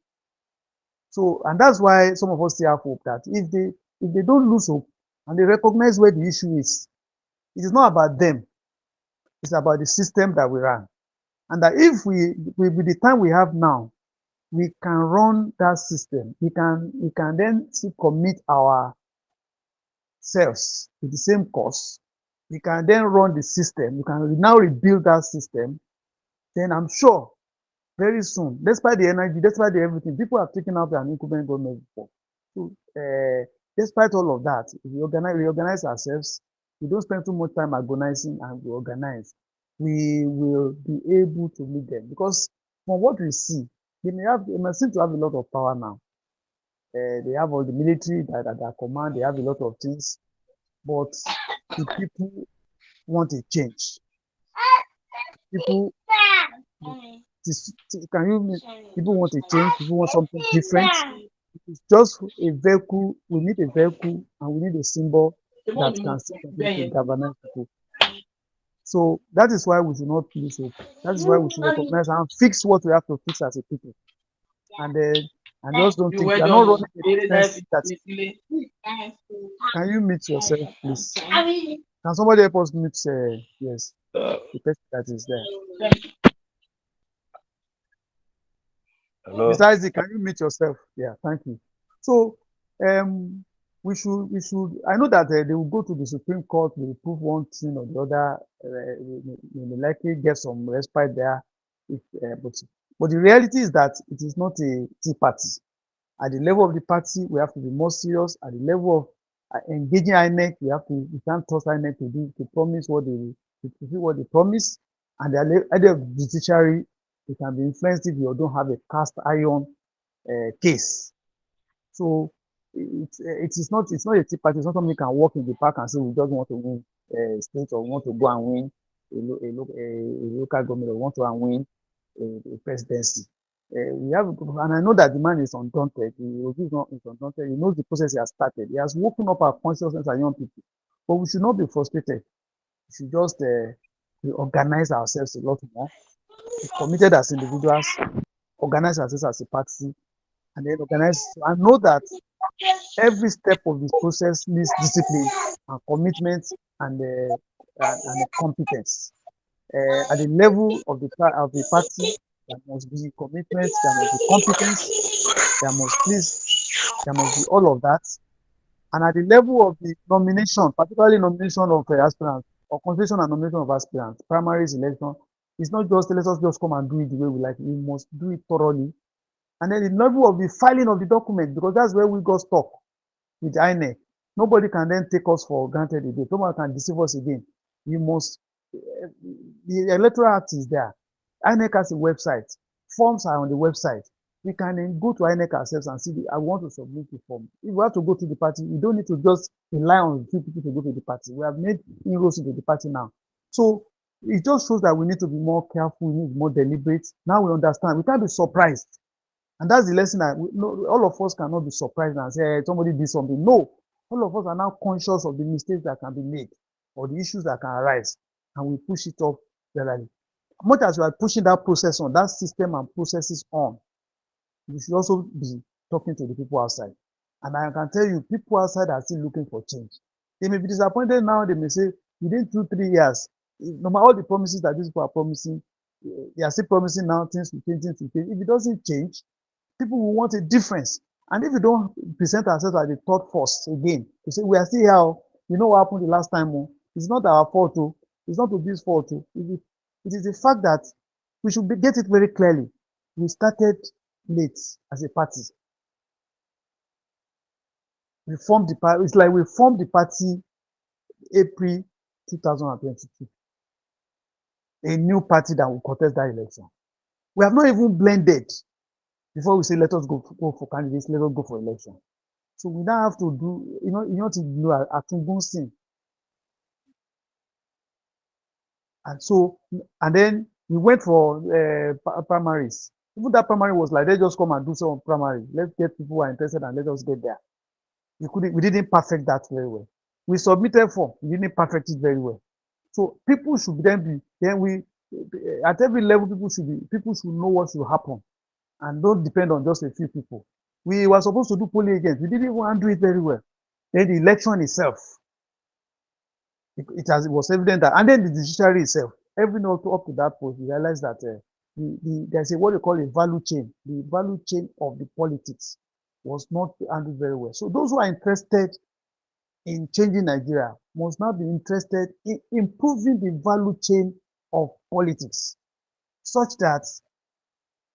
So, and that's why some of us still have hope that if they don't lose hope and they recognize where the issue is, it is not about them. It's about the system that we run. And that if with the time we have now, we can run that system, we can then commit ourselves to the same cause. We can then run the system. We can now rebuild that system. Then I'm sure very soon, despite the energy, despite everything, people have taken out an incumbent government before. So, despite all of that, if we organize ourselves, we don't spend too much time agonizing and we organize, we will be able to meet them. Because from what we see, they may seem to have a lot of power now. They have all the military at their command, they have a lot of things, but the people want a change. People people want a change, people want something different. It's just a vehicle, we need a vehicle and we need a symbol that can continue to galvanize people. So that is why we should not lose hope. That is why we should recognize and fix what we have to fix as a people. And just don't think we are not running a defense that. Can you mute yourself, please? Can somebody help us mute? Yes, the person that is there. Hello. Mr. Isaac, can you mute yourself? Yeah, thank you. So, we should. I know that they will go to the Supreme Court, they will prove one thing or the other. We may likely get some respite there. But the reality is that it is not a tea party. At the level of the party, we have to be more serious. At the level of engaging INEC, we can't trust INEC to promise what they promise. And at the end of the judiciary, it can be influenced if you don't have a cast iron case. So it's not a tea party. It's not something you can walk in the park and say we just want to win a state or want to go and win a local government or want to win a presidency. And I know that the man is undaunted. He's not undaunted. He knows the process he has started. He has woken up our consciousness as young people. But we should not be frustrated. We should just organize ourselves a lot more. Be committed as individuals, organize ourselves as a party, and then organize and know that every step of this process needs discipline and commitment and competence. At the level of the party, there must be commitment, there must be competence, there must be all of that. And at the level of the nomination, particularly nomination of aspirants or constitution and nomination of aspirants, primaries election, it's not just let us just come and do it the way we like. We must do it thoroughly. And then the level of the filing of the document, because that's where we got stuck with INEC. Nobody can then take us for granted again. Nobody can deceive us again. We must. The Electoral Act is there. INEC has a website. Forms are on the website. We can then go to INEC ourselves and see, I want to submit the form. If we have to go to the party, we don't need to just rely on a few people to go to the party. We have made inroads into the party now. So it just shows that we need to be more careful, we need to be more deliberate. Now we understand. We can't be surprised. And that's the lesson that all of us cannot be surprised and say, hey, somebody did something. No, all of us are now conscious of the mistakes that can be made or the issues that can arise, and we push it up regularly. Much as we are pushing that process on, that system and processes on, we should also be talking to the people outside. And I can tell you, people outside are still looking for change. They may be disappointed now. They may say, within 2-3 years, no matter all the promises that these people are promising, they are still promising now things will change, things will change. If it doesn't change, people will want a difference. And if we don't present ourselves as the third force again, to say we are still here, you know what happened the last time, it's not our fault, it's not Obi's fault. It is the fact that we should get it very clearly. We started late as a party. We formed the party. It's like we formed the party April 2022. a new party that will contest that election. We have not even blended before we say let us go for candidates, let us go for election. So we now have to do, you know to do a Tungunsin. And so, and then we went for primaries. Even that primary was like, let's just come and do some primary. Let's get people who are interested and let us get there. We didn't perfect that very well. We submitted form, we didn't perfect it very well. So people should at every level, people should know what should happen and don't depend on just a few people. We were supposed to do polling agents. We didn't even handle it very well. Then the election itself, it was evident that, and then the judiciary itself, everything up to that point, we realized that there's what they call a value chain. The value chain of the politics was not handled very well. So those who are interested in changing Nigeria must now be interested in improving the value chain of politics, such that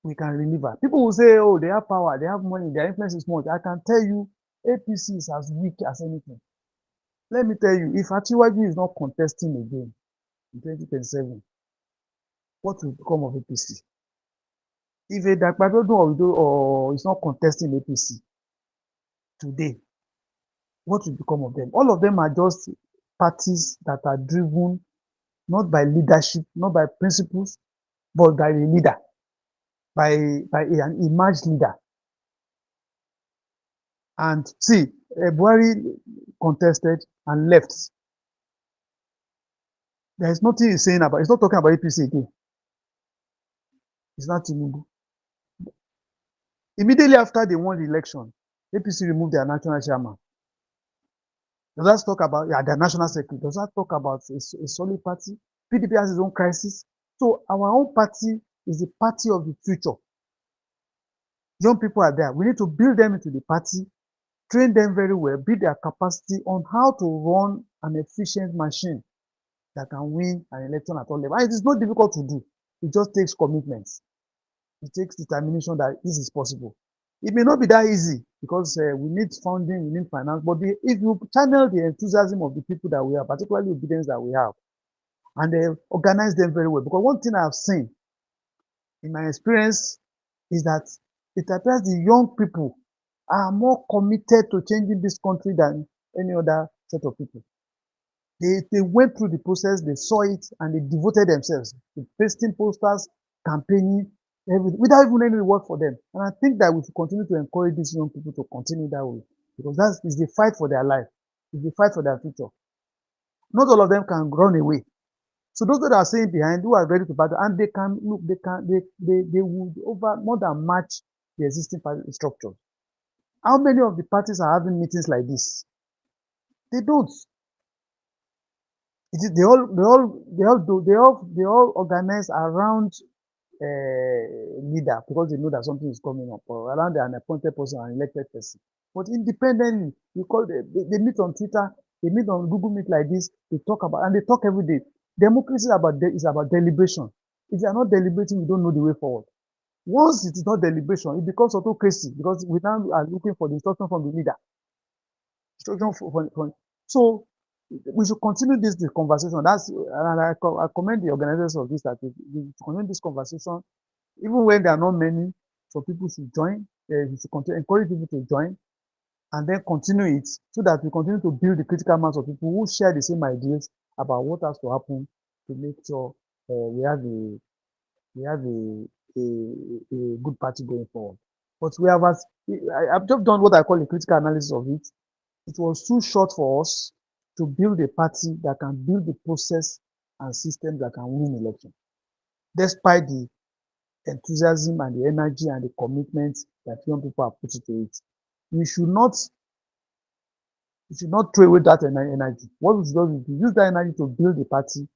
we can relieve her. People will say, oh, they have power, they have money, their influence is much. I can tell you, APC is as weak as anything. Let me tell you, if Achiwaju is not contesting again in 2027, what will become of APC? If a Dakpadodo or is not contesting APC today, what will become of them? All of them are just parties that are driven not by leadership, not by principles, but by a leader, by an emerged leader. And see, Buhari contested and left. There is nothing he's saying about, he's not talking about APC again. It's not Tinubu. Immediately after they won the election, APC removed their national chairman. Does that talk about their national secretary? Does that talk about a solid party? PDP has its own crisis. So our own party is the party of the future. Young people are there. We need to build them into the party, train them very well, build their capacity on how to run an efficient machine that can win an election at all levels. And it is not difficult to do. It just takes commitments. It takes determination that this is possible. It may not be that easy because we need funding, we need finance, but if you channel the enthusiasm of the people that we have, particularly obedience that we have, and organize them very well. Because one thing I have seen in my experience is that it appears the young people are more committed to changing this country than any other set of people. They went through the process, they saw it, and they devoted themselves to pasting posters, campaigning, everything, without even any reward for them. And I think that we should continue to encourage these young people to continue that way, because that is the fight for their life, it's the fight for their future. Not all of them can run away. So those that are staying behind, who are ready to battle, and they would more than match the existing party structure. How many of the parties are having meetings like this? They don't. They all organize around leader because they know that something is coming up, or around an appointed person, an elected person. But independently, they meet on Twitter, they meet on Google Meet like this, they talk about, and they talk every day. Democracy is about deliberation. If you are not deliberating, you don't know the way forward. Once it is not deliberation, it becomes autocracy because we now are looking for the instruction from the leader. So we should continue this conversation. And I commend the organizers of this, that we continue this conversation, even when there are not many. So people should join. We should encourage people to join, and then continue it so that we continue to build the critical mass of people who share the same ideas about what has to happen to make sure we have a good party going forward. But I've just done what I call a critical analysis of it. It was too short for us to build a party that can build the process and systems that can win election, despite the enthusiasm and the energy and the commitment that young people have put into it. We should not throw away that energy. What we should do is use that energy to build a party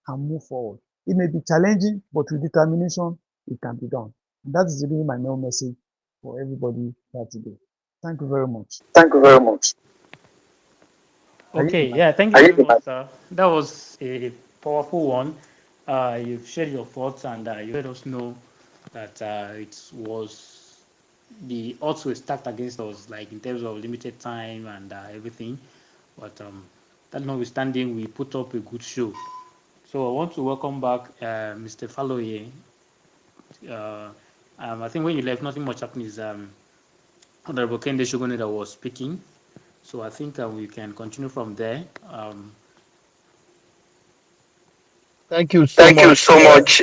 and move forward. It may be challenging, but with determination, it can be done. And that is really my main message for everybody here today. Thank you very much. Thank you very much. Okay, yeah, thank you very much, sir. That was a powerful one. You've shared your thoughts, and you let us know that it was the odds were stacked against us, like in terms of limited time and everything. But that notwithstanding, we put up a good show. So I want to welcome back Mr. Falloye. I think when you left, nothing much happened. Is Honorable Kende Shogune that was speaking. So I think we can continue from there. Thank you so Thank you much, so much.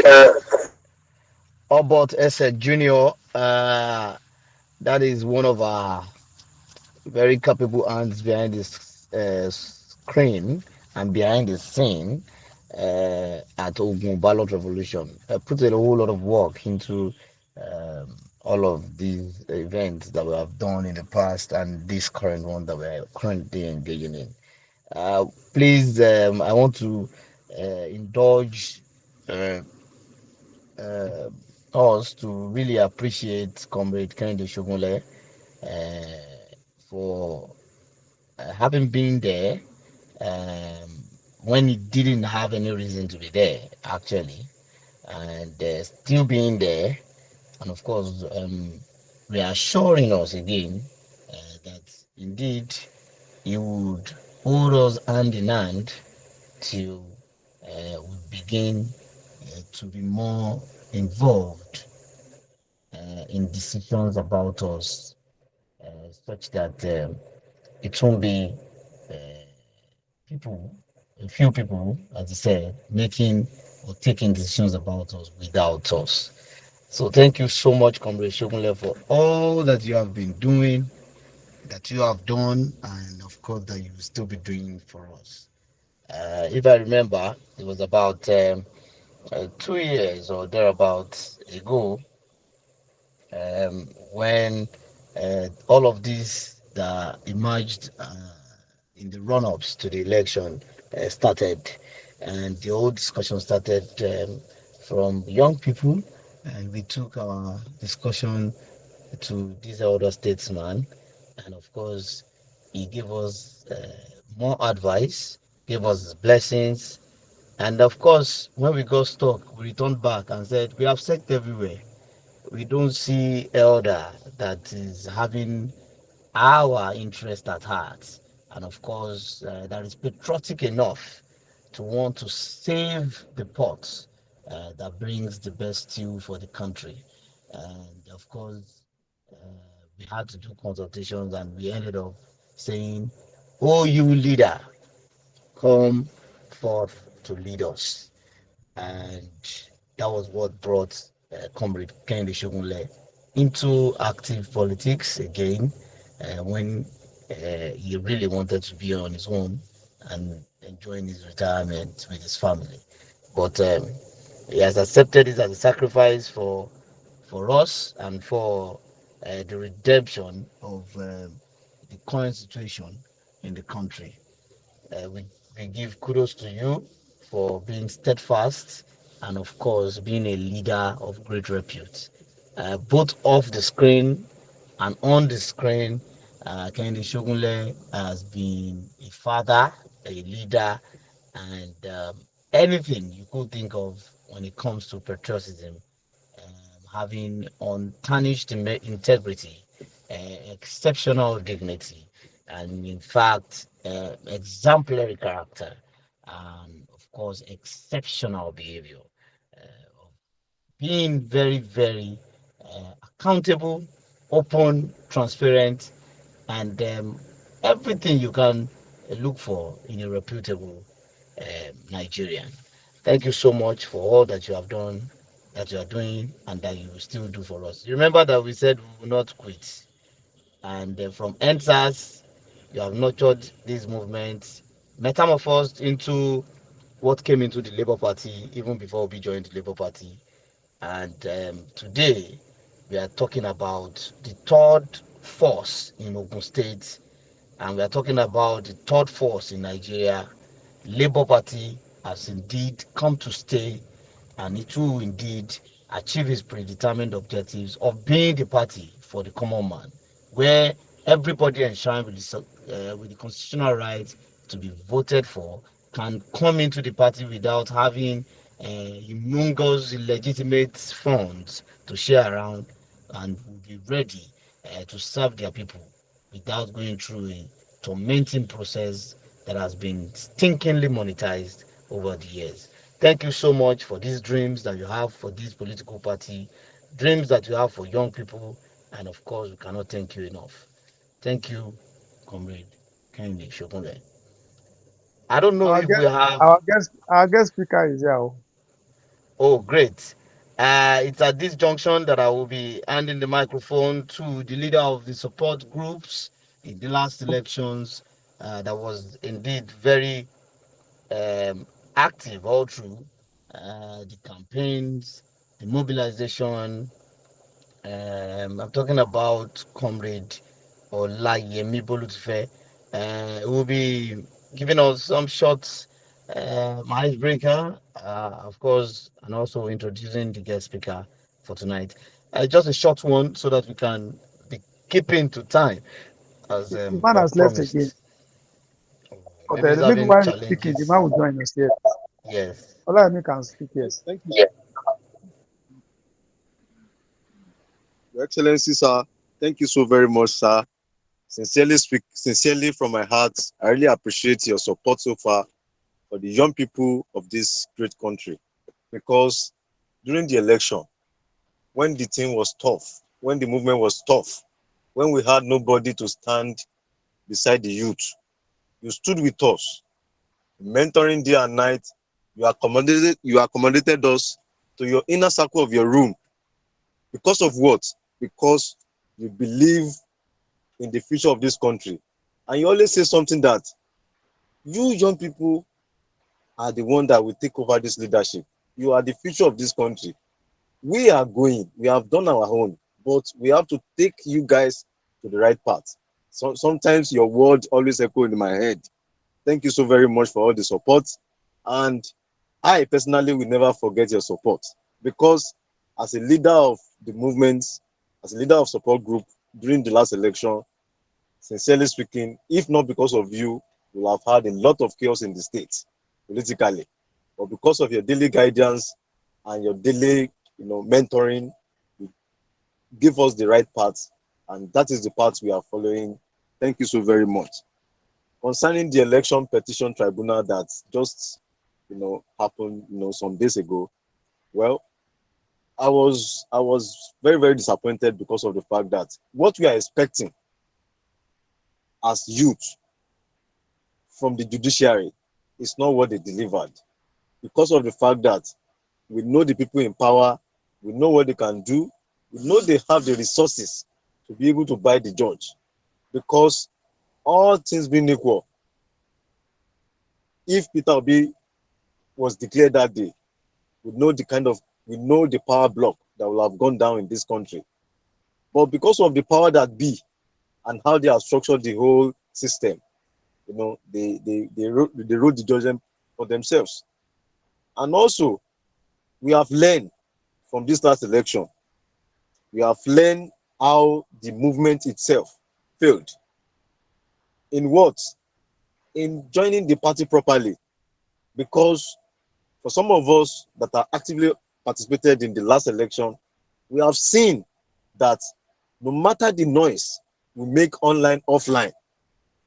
Obot Ese Junior. That is one of our very capable hands behind this screen and behind the scene at Ogun Ballot Revolution. Put a whole lot of work into all of these events that we have done in the past and this current one that we're currently engaging in. Please, I want to indulge uh, uh, us to really appreciate Comrade Kennedy Shogunle for having been there um, when he didn't have any reason to be there, actually, and still being there, and of course, reassuring us again that indeed he would hold us hand in hand till we begin to be more involved in decisions about us, such that it won't be uh, people, a few people, as I said, making or taking decisions about us without us. So thank you so much, Comrade Shogunle, for all that you have been doing, that you have done, and of course that you will still be doing for us. If I remember, it was about 2 years or thereabouts ago when all of these that emerged in the run-ups to the election started, and the whole discussion started from young people, and we took our discussion to this elder statesman, and of course, he gave us more advice, gave us his blessings, and of course, when we got stuck, we returned back and said, we have checked everywhere. We don't see elder that is having our interest at heart. And of course, that is patriotic enough to want to save the pot that brings the best stew for the country. And of course, uh, we had to do consultations and we ended up saying, oh, you leader, come forth to lead us. And that was what brought Comrade Kennedy Shogunle into active politics again when he really wanted to be on his own and enjoying his retirement with his family. But he has accepted it as a sacrifice for us and for the redemption of the current situation in the country. We give kudos to you for being steadfast and, of course, being a leader of great repute. Both off the screen and on the screen, Kennedy Shogunle has been a father, a leader, and anything you could think of when it comes to patriotism, having untarnished integrity, exceptional dignity, and in fact, exemplary character, and of course, exceptional behavior, being very, very accountable, open, transparent, and everything you can look for in a reputable Nigerian. Thank you so much for all that you have done, that you are doing, and that you will still do for us. Remember that we said we will not quit. And from NSAS, you have nurtured this movement, metamorphosed into what came into the Labour Party even before we joined the Labour Party. And today, we are talking about the third force in Ogun State, and we are talking about the third force in Nigeria. Labour Party has indeed come to stay, and it will indeed achieve its predetermined objectives of being the party for the common man, where everybody enshrined with the constitutional right to be voted for can come into the party without having humongous illegitimate funds to share around, and will be ready to serve their people without going through a tormenting process that has been stinkingly monetized over the years. Thank you so much for these dreams that you have for this political party, dreams that you have for young people, and of course, we cannot thank you enough. Thank you, Comrade Kenny Shokunle. I don't know Our if we guest, have. our guest speaker is here. Oh, great. It's at this junction that I will be handing the microphone to the leader of the support groups in the last elections. That was indeed very active all through the campaigns, the mobilization. I'm talking about Comrade Olayemi Bolutfe. Who will be giving us some short icebreaker, of course, and also introducing the guest speaker for tonight. Just a short one so that we can be keeping to time as The we man have has left again. promised. But Maybe he's maybe having while he's speaking, the challenges. man will join us here. Yes. Olayemi can speak, yes. Thank you, Your Excellency, sir. Thank you so very much, sir. Sincerely from my heart, I really appreciate your support so far for the young people of this great country. Because during the election, when the thing was tough, when the movement was tough, when we had nobody to stand beside the youth, you stood with us, mentoring day and night. You accommodated us to your inner circle of your room. Because of what? Because you believe in the future of this country. And you always say something that you young people are the one that will take over this leadership. You are the future of this country. We are going, we have done our own, but we have to take you guys to the right path. So sometimes your word always echo in my head. Thank you so very much for all the support. And I personally will never forget your support because as a leader of the movement, as a leader of support group during the last election, sincerely speaking, if not because of you, we'll have had a lot of chaos in the state politically. But because of your daily guidance and your daily, mentoring, you give us the right path, and that is the path we are following. Thank you so very much. Concerning the election petition tribunal that just, happened, some days ago, well, I was very, very disappointed because of the fact that what we are expecting as youth from the judiciary is not what they delivered because of the fact that we know the people in power, we know what they can do, we know they have the resources to be able to buy the judge. Because all things being equal, if Peter Obi was declared that day, we know the power block that will have gone down in this country. But because of the power that be and how they have structured the whole system, they wrote the judgment for themselves. And also, we have learned from this last election, we have learned how the movement itself failed. In what? In joining the party properly. Because for some of us that are actively participated in the last election, we have seen that no matter the noise we make online, offline,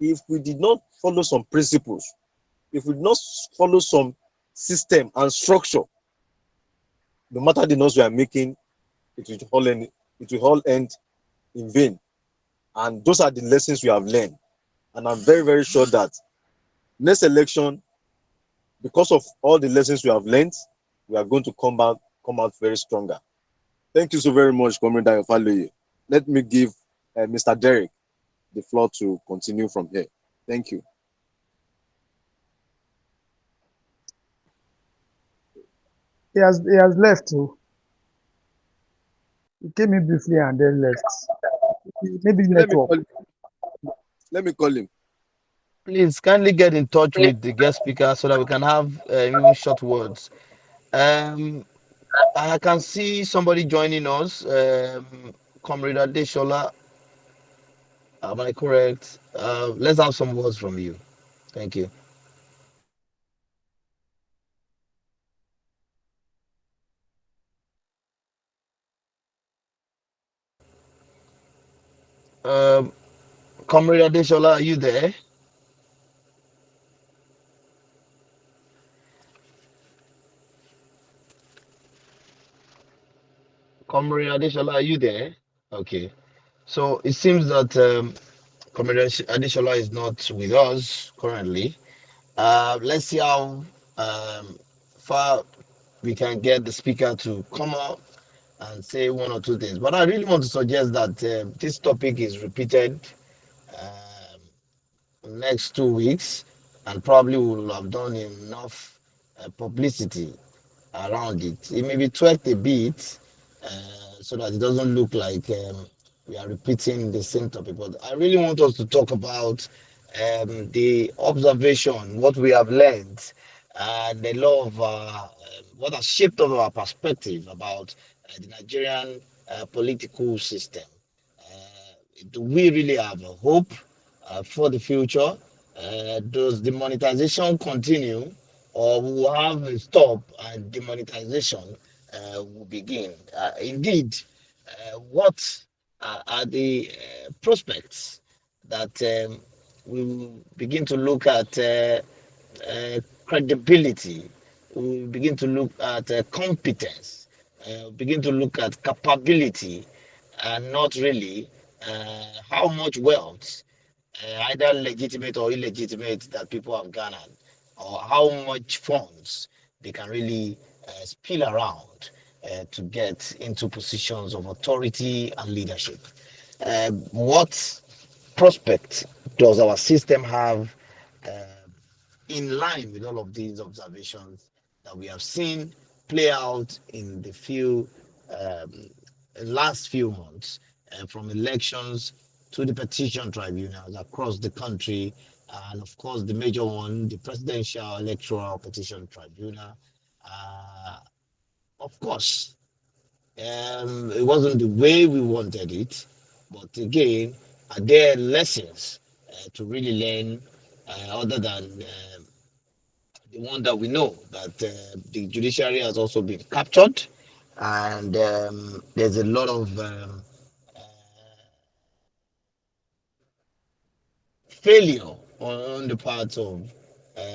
if we did not follow some principles, if we did not follow some system and structure, no matter the noise we are making, it will all end in vain. And those are the lessons we have learned. And I'm very, very sure that next election, because of all the lessons we have learned, we are going to come out very stronger. Thank you so very much, Comrade Ayofaloye. Let me give Mr. Derek the floor to continue from here. Thank you. He has left too. He came in briefly and then left. Maybe Let me network. call. Let me call him. Please kindly get in touch with the guest speaker so that we can have even short words. Um, I can see somebody joining us. Comrade Adeshola, am I correct? Let's have some words from you. Thank you. Um, Comrade Adeshola, are you there? Comrade Adeshola, are you there? Okay. So it seems that Comrade Adeshola is not with us currently. Let's see how far we can get the speaker to come up and say one or two things. But I really want to suggest that this topic is repeated next 2 weeks, and probably will have done enough publicity around it. It may be tweaked a bit so that it doesn't look like we are repeating the same topic. But I really want us to talk about the observation, what we have learned, and a lot of what has shaped our perspective about the Nigerian political system. Do we really have a hope for the future? Does the monetization continue, or will have a stop and demonetization will begin? Indeed, what are the prospects that we will begin to look at credibility, we will begin to look at competence, begin to look at capability, and not really how much wealth, either legitimate or illegitimate, that people have garnered, or how much funds they can really spill around to get into positions of authority and leadership. What prospect does our system have in line with all of these observations that we have seen play out in the um, last few months, from elections to the petition tribunals across the country, and of course the major one, the Presidential Electoral Petition Tribunal. Of course, it wasn't the way we wanted it, but again, are there lessons to really learn other than the one that we know that the judiciary has also been captured, and there's a lot of failure on the part of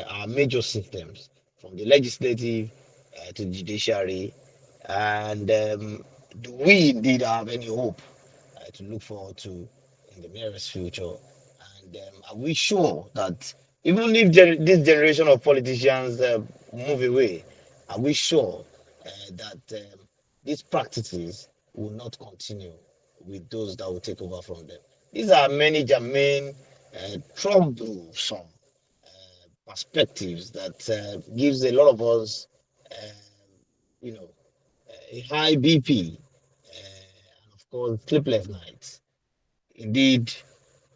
our major systems, from the legislative to the judiciary. And do we indeed have any hope to look forward to in the nearest future? And are we sure that even if this generation of politicians move away, are we sure that these practices will not continue with those that will take over from them? These are many germane, troublesome perspectives that gives a lot of us, you know, a high BP, and of course, sleepless nights. Indeed,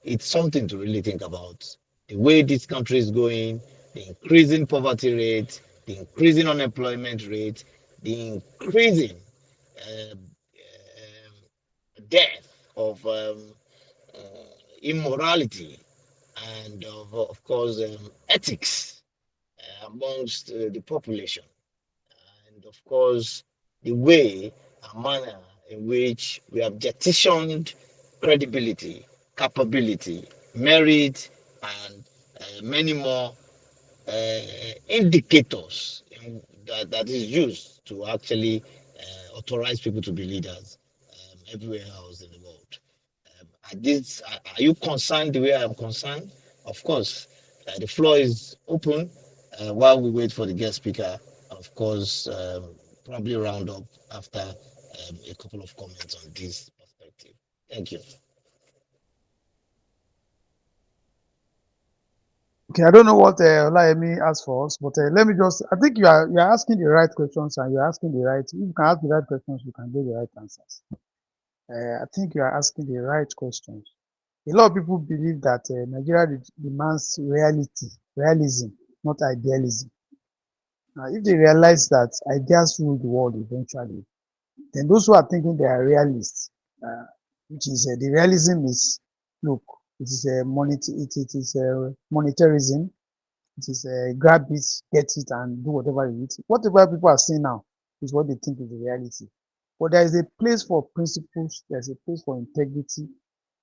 it's something to really think about. The way this country is going, the increasing poverty rate, the increasing unemployment rate, the increasing uh, death of uh, immorality, and of course, ethics amongst the population. And of course, the way and manner in which we have jettisoned credibility, capability, merit, and many more indicators that is used to actually authorize people to be leaders everywhere else in the world. Are you concerned the way I am concerned? Of course, the floor is open while we wait for the guest speaker. Of course, probably round up after a couple of comments on this perspective. Thank you. Okay, I don't know what Olayemi asked for us, but let me just, I think you're asking the right questions, and you're asking the right, if you can ask the right questions, you can get the right answers. I think you are asking the right questions. A lot of people believe that Nigeria demands realism, not idealism. Now, if they realize that ideas rule the world eventually, then those who are thinking they are realists, which is the realism is, look, it is a monetarism. It is grab it, get it, and do whatever you need. Whatever people are saying now is what they think is the reality. But there is a place for principles, there's a place for integrity,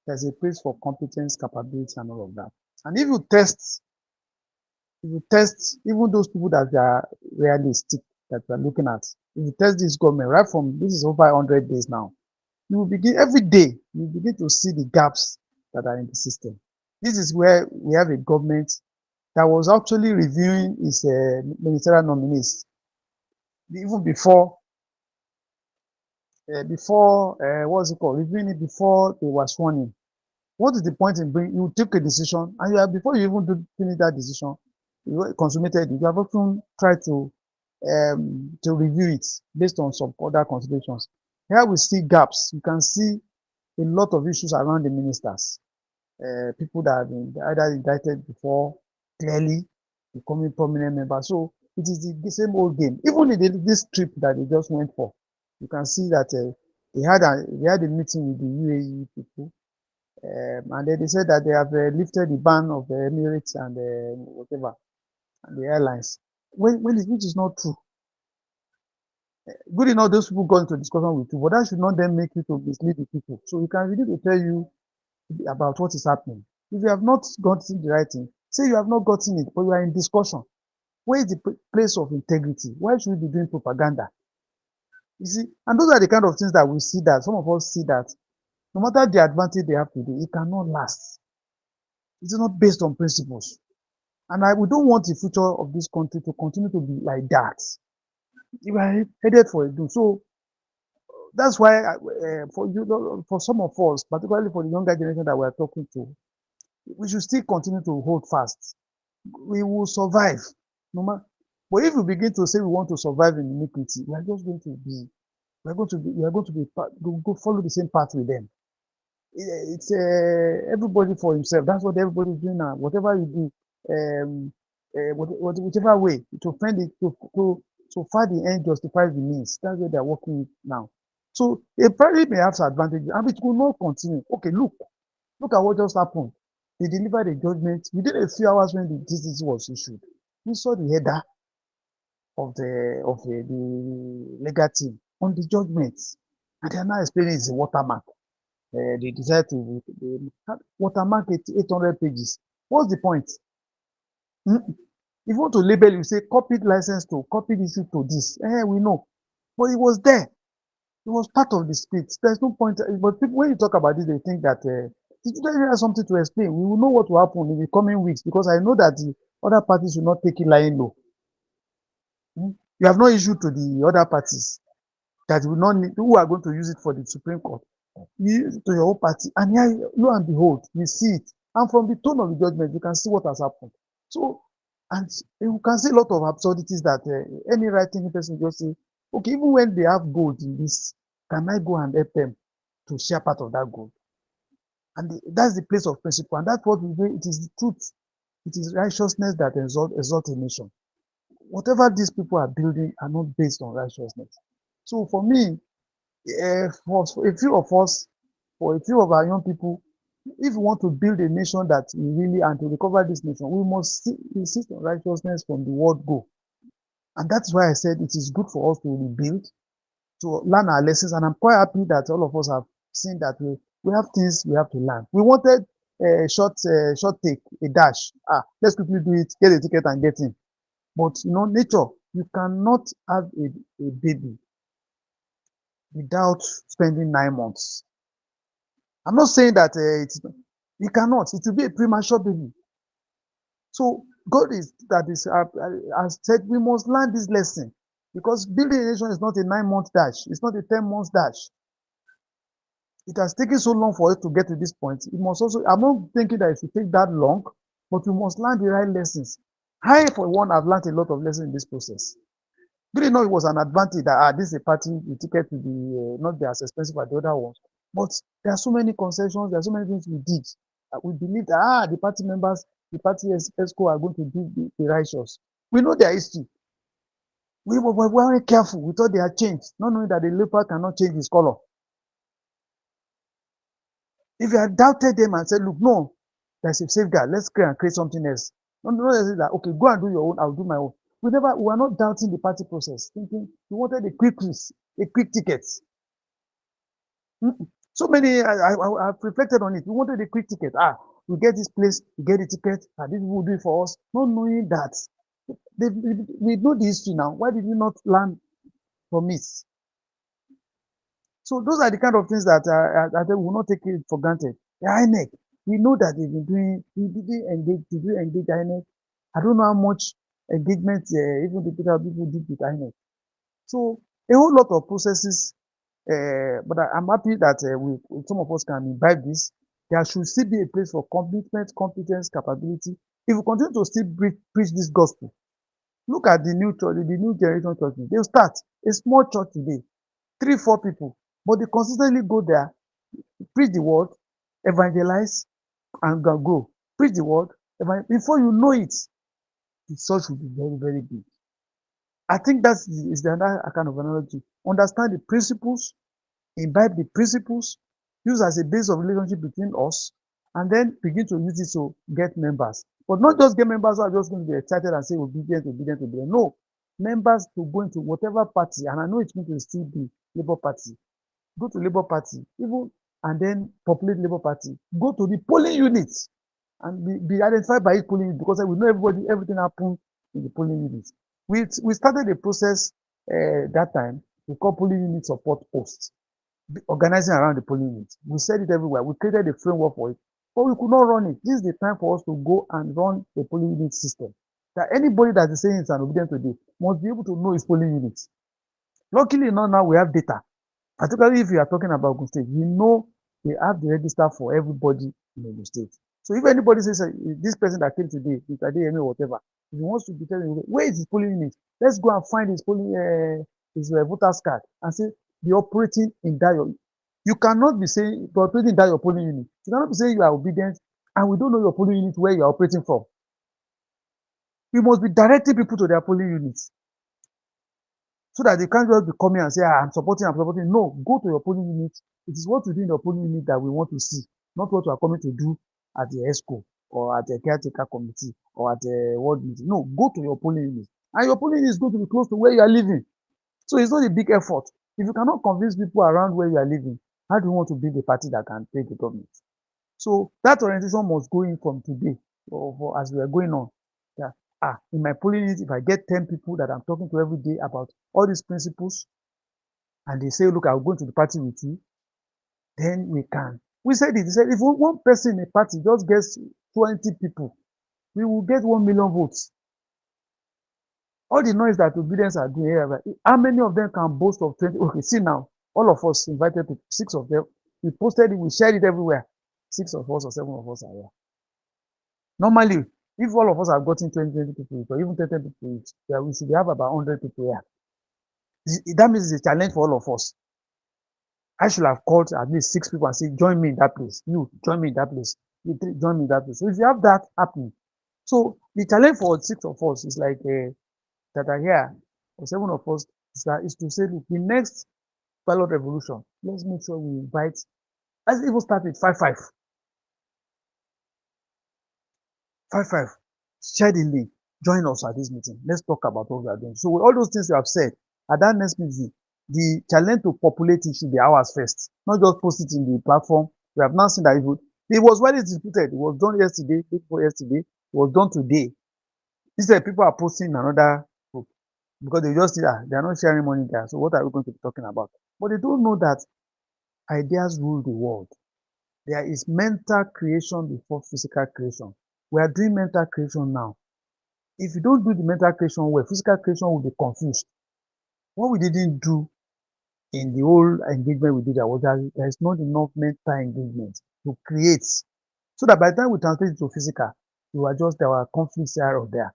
there's a place for competence, capability, and all of that. And if you test even those people that are realistic, that we are looking at, if you test this government, right from this is over 100 days now, you will begin every day, you begin to see the gaps that are in the system. This is where we have a government that was actually reviewing its ministerial nominees even before what's it called, reviewing it before they were sworn in. What is the point in bringing, you take a decision and you have, before you even finish that decision, you consummated it, you have often tried to review it based on some other considerations. Here we see gaps. You can see a lot of issues around the ministers. People that have been either indicted before, clearly becoming prominent members. So it is the same old game. Even in this trip that they just went for, you can see that they had a meeting with the UAE people, and then they said that they have lifted the ban of the Emirates and whatever, and the airlines. Which is not true. Good enough, those people got into discussion with you, but that should not then make you to mislead the people. So you can really to tell you about what is happening. If you have not gotten the right thing, say you have not gotten it, but you are in discussion. Where is the place of integrity? Why should we be doing propaganda? You see, and those are the kind of things that we see, that some of us see that no matter the advantage they have today, it cannot last. It is not based on principles. And we don't want the future of this country to continue to be like that. We are headed for a doom. So that's why for some of us, particularly for the younger generation that we are talking to, we should still continue to hold fast. We will survive. No matter. But if we begin to say we want to survive in iniquity, we are going to go follow the same path with them. It's everybody for himself. That's what everybody is doing now. Whatever you do, whichever way to find it, so far the end justifies the means. That's where they're working now. So it probably may have some advantages, and it will not continue. Okay, look at what just happened. They delivered a judgment within a few hours when the decision was issued. We saw the header of the legal team on the judgments, and they are now explaining it's a watermark. They decided to watermark 800 pages. What's the point? If you want to label, you say copied license to, copied issue to this. We know, but it was there. It was part of the script. There's no point. But people, when you talk about this, they think that it doesn't have something to explain. We will know what will happen in the coming weeks, because I know that the other parties will not take it lying low. You have no issue to the other parties that will not need, who are going to use it for the Supreme Court. You use it to your own party, and here, lo and behold, you see it. And from the tone of the judgment, you can see what has happened. So, and you can see a lot of absurdities that any right-thinking person just say, okay, even when they have gold in this, can I go and help them to share part of that gold? And that's the place of principle, and that's what we do. It is the truth. It is righteousness that exalts a nation. Whatever these people are building are not based on righteousness. So for me, for a few of us, for a few of our young people, if we want to build a nation that we really, and to recover this nation, we must insist on righteousness from the word go. And that's why I said it is good for us to rebuild, to learn our lessons. And I'm quite happy that all of us have seen that we have things we have to learn. We wanted a short take, a dash. Let's quickly do it, get a ticket and get in. But nature, you cannot have a baby without spending 9 months. I'm not saying that you cannot. It will be a premature baby. So God has said we must learn this lesson, because building a nation is not a 9-month dash. It's not a 10-month dash. It has taken so long for us to get to this point. It must also. I'm not thinking that it should take that long, but we must learn the right lessons. I, for one, have learned a lot of lessons in this process. Didn't know it was an advantage that this is a party, the ticket will be not be as expensive as the other ones. But there are so many concessions, there are so many things we did. We believe that the party members, the party ESCO are going to do the righteous. We know their history. We were very careful. We thought they had changed, not knowing that the leopard cannot change his color. If you had doubted them and said, look, no, there's a safeguard, let's create something else. No, that, okay, go and do your own, I'll do my own. We were not doubting the party process, thinking we wanted a quick ticket. So many, I've reflected on it. We wanted a quick ticket. We get this place, we get the ticket, and this will do it for us, not knowing that we know the history now. Why did we not learn from it. So those are the kind of things that we will not take it for granted. The INEC, we know that they've been doing, we did engage INEC. I don't know how much engagement even the people did with INEC. So a whole lot of processes, but I'm happy that some of us can imbibe this. There should still be a place for commitment, competence, capability. If we continue to still preach this gospel, look at the new church, the new generation churches. They'll start a small church today, 3, 4 people, but they consistently go there, preach the word, evangelize, and go. Preach the word, before you know it, the church will be very, very big. I think that's is the other kind of analogy. Understand the principles, imbibe the principles, use as a base of relationship between us, and then begin to use it to get members. But not just get members who are just going to be excited and say obedient, obedient, obedient. No, members to go into whatever party, and I know it's going to still be Labour Party. Go to Labour Party, even and then populate Labour Party. Go to the polling units and be identified by each polling unit, because we know everything happens in the polling units. We started the process that time. We call polling unit support posts, organizing around the polling unit. We said it everywhere. We created a framework for it, but we could not run it. This is the time for us to go and run the polling unit system. That anybody that is saying it's an obedient today must be able to know his polling units. Luckily enough, now we have data. Particularly if you are talking about Ogun State, we know they have the register for everybody in Ogun State. So if anybody says this person that came today, Mr. Adeyemi or whatever, if he wants to be telling you where is his polling unit, let's go and find his polling his voter's card and say be operating in that. You cannot be saying be operating in that your polling unit. You cannot be saying you are obedient and we don't know your polling unit where you are operating from. We must be directing people to their polling units, so that they can't just be coming and say, I'm supporting. No, go to your polling unit. It is what you do in your polling unit that we want to see, not what you are coming to do at the ESCO or at the caretaker committee or at the ward meeting. No, go to your polling unit. And your polling unit is going to be close to where you are living. So it's not a big effort. If you cannot convince people around where you are living, how do you want to build a party that can take the government? So that orientation must go in from today or as we are going on. Yeah. In my polling unit, if I get 10 people that I'm talking to every day about all these principles, and they say, look, I'll go into the party with you, then we can. We said it. He said, if one person in a party just gets 20 people, we will get 1 million votes. All the noise that obedience are doing here, how many of them can boast of 20? Okay, see now, all of us invited to 6 of them. We posted it, we shared it everywhere. 6 of us or 7 of us are here. Normally, if all of us have gotten 20 people or even 10 people each, we should have about 100 people here. That means it's a challenge for all of us. I should have called at least 6 people and say, join me in that place. You, join me in that place. You, join me in that place. So if you have that happening, so the challenge for 6 of us is like that are here, or 7 of us, is to say, look, the next ballot revolution, let's make sure we invite, let's even start with 5-5. 5-5. Share the link. Join us at this meeting. Let's talk about what we are doing. So with all those things you have said, at that next meeting, the challenge to populate it should be ours first, not just post it in the platform. We have now seen that it was well distributed. It was done yesterday, before yesterday. It was done today. Instead, people are posting another book because they just see that they are not sharing money there. So what are we going to be talking about? But they don't know that ideas rule the world. There is mental creation before physical creation. We are doing mental creation now. If you don't do the mental creation well, physical creation will be confused. What we didn't do in the whole engagement we did, was that there is not enough mental engagement to create, so that by the time we translate it to physical, we are just there are conflicts here or there.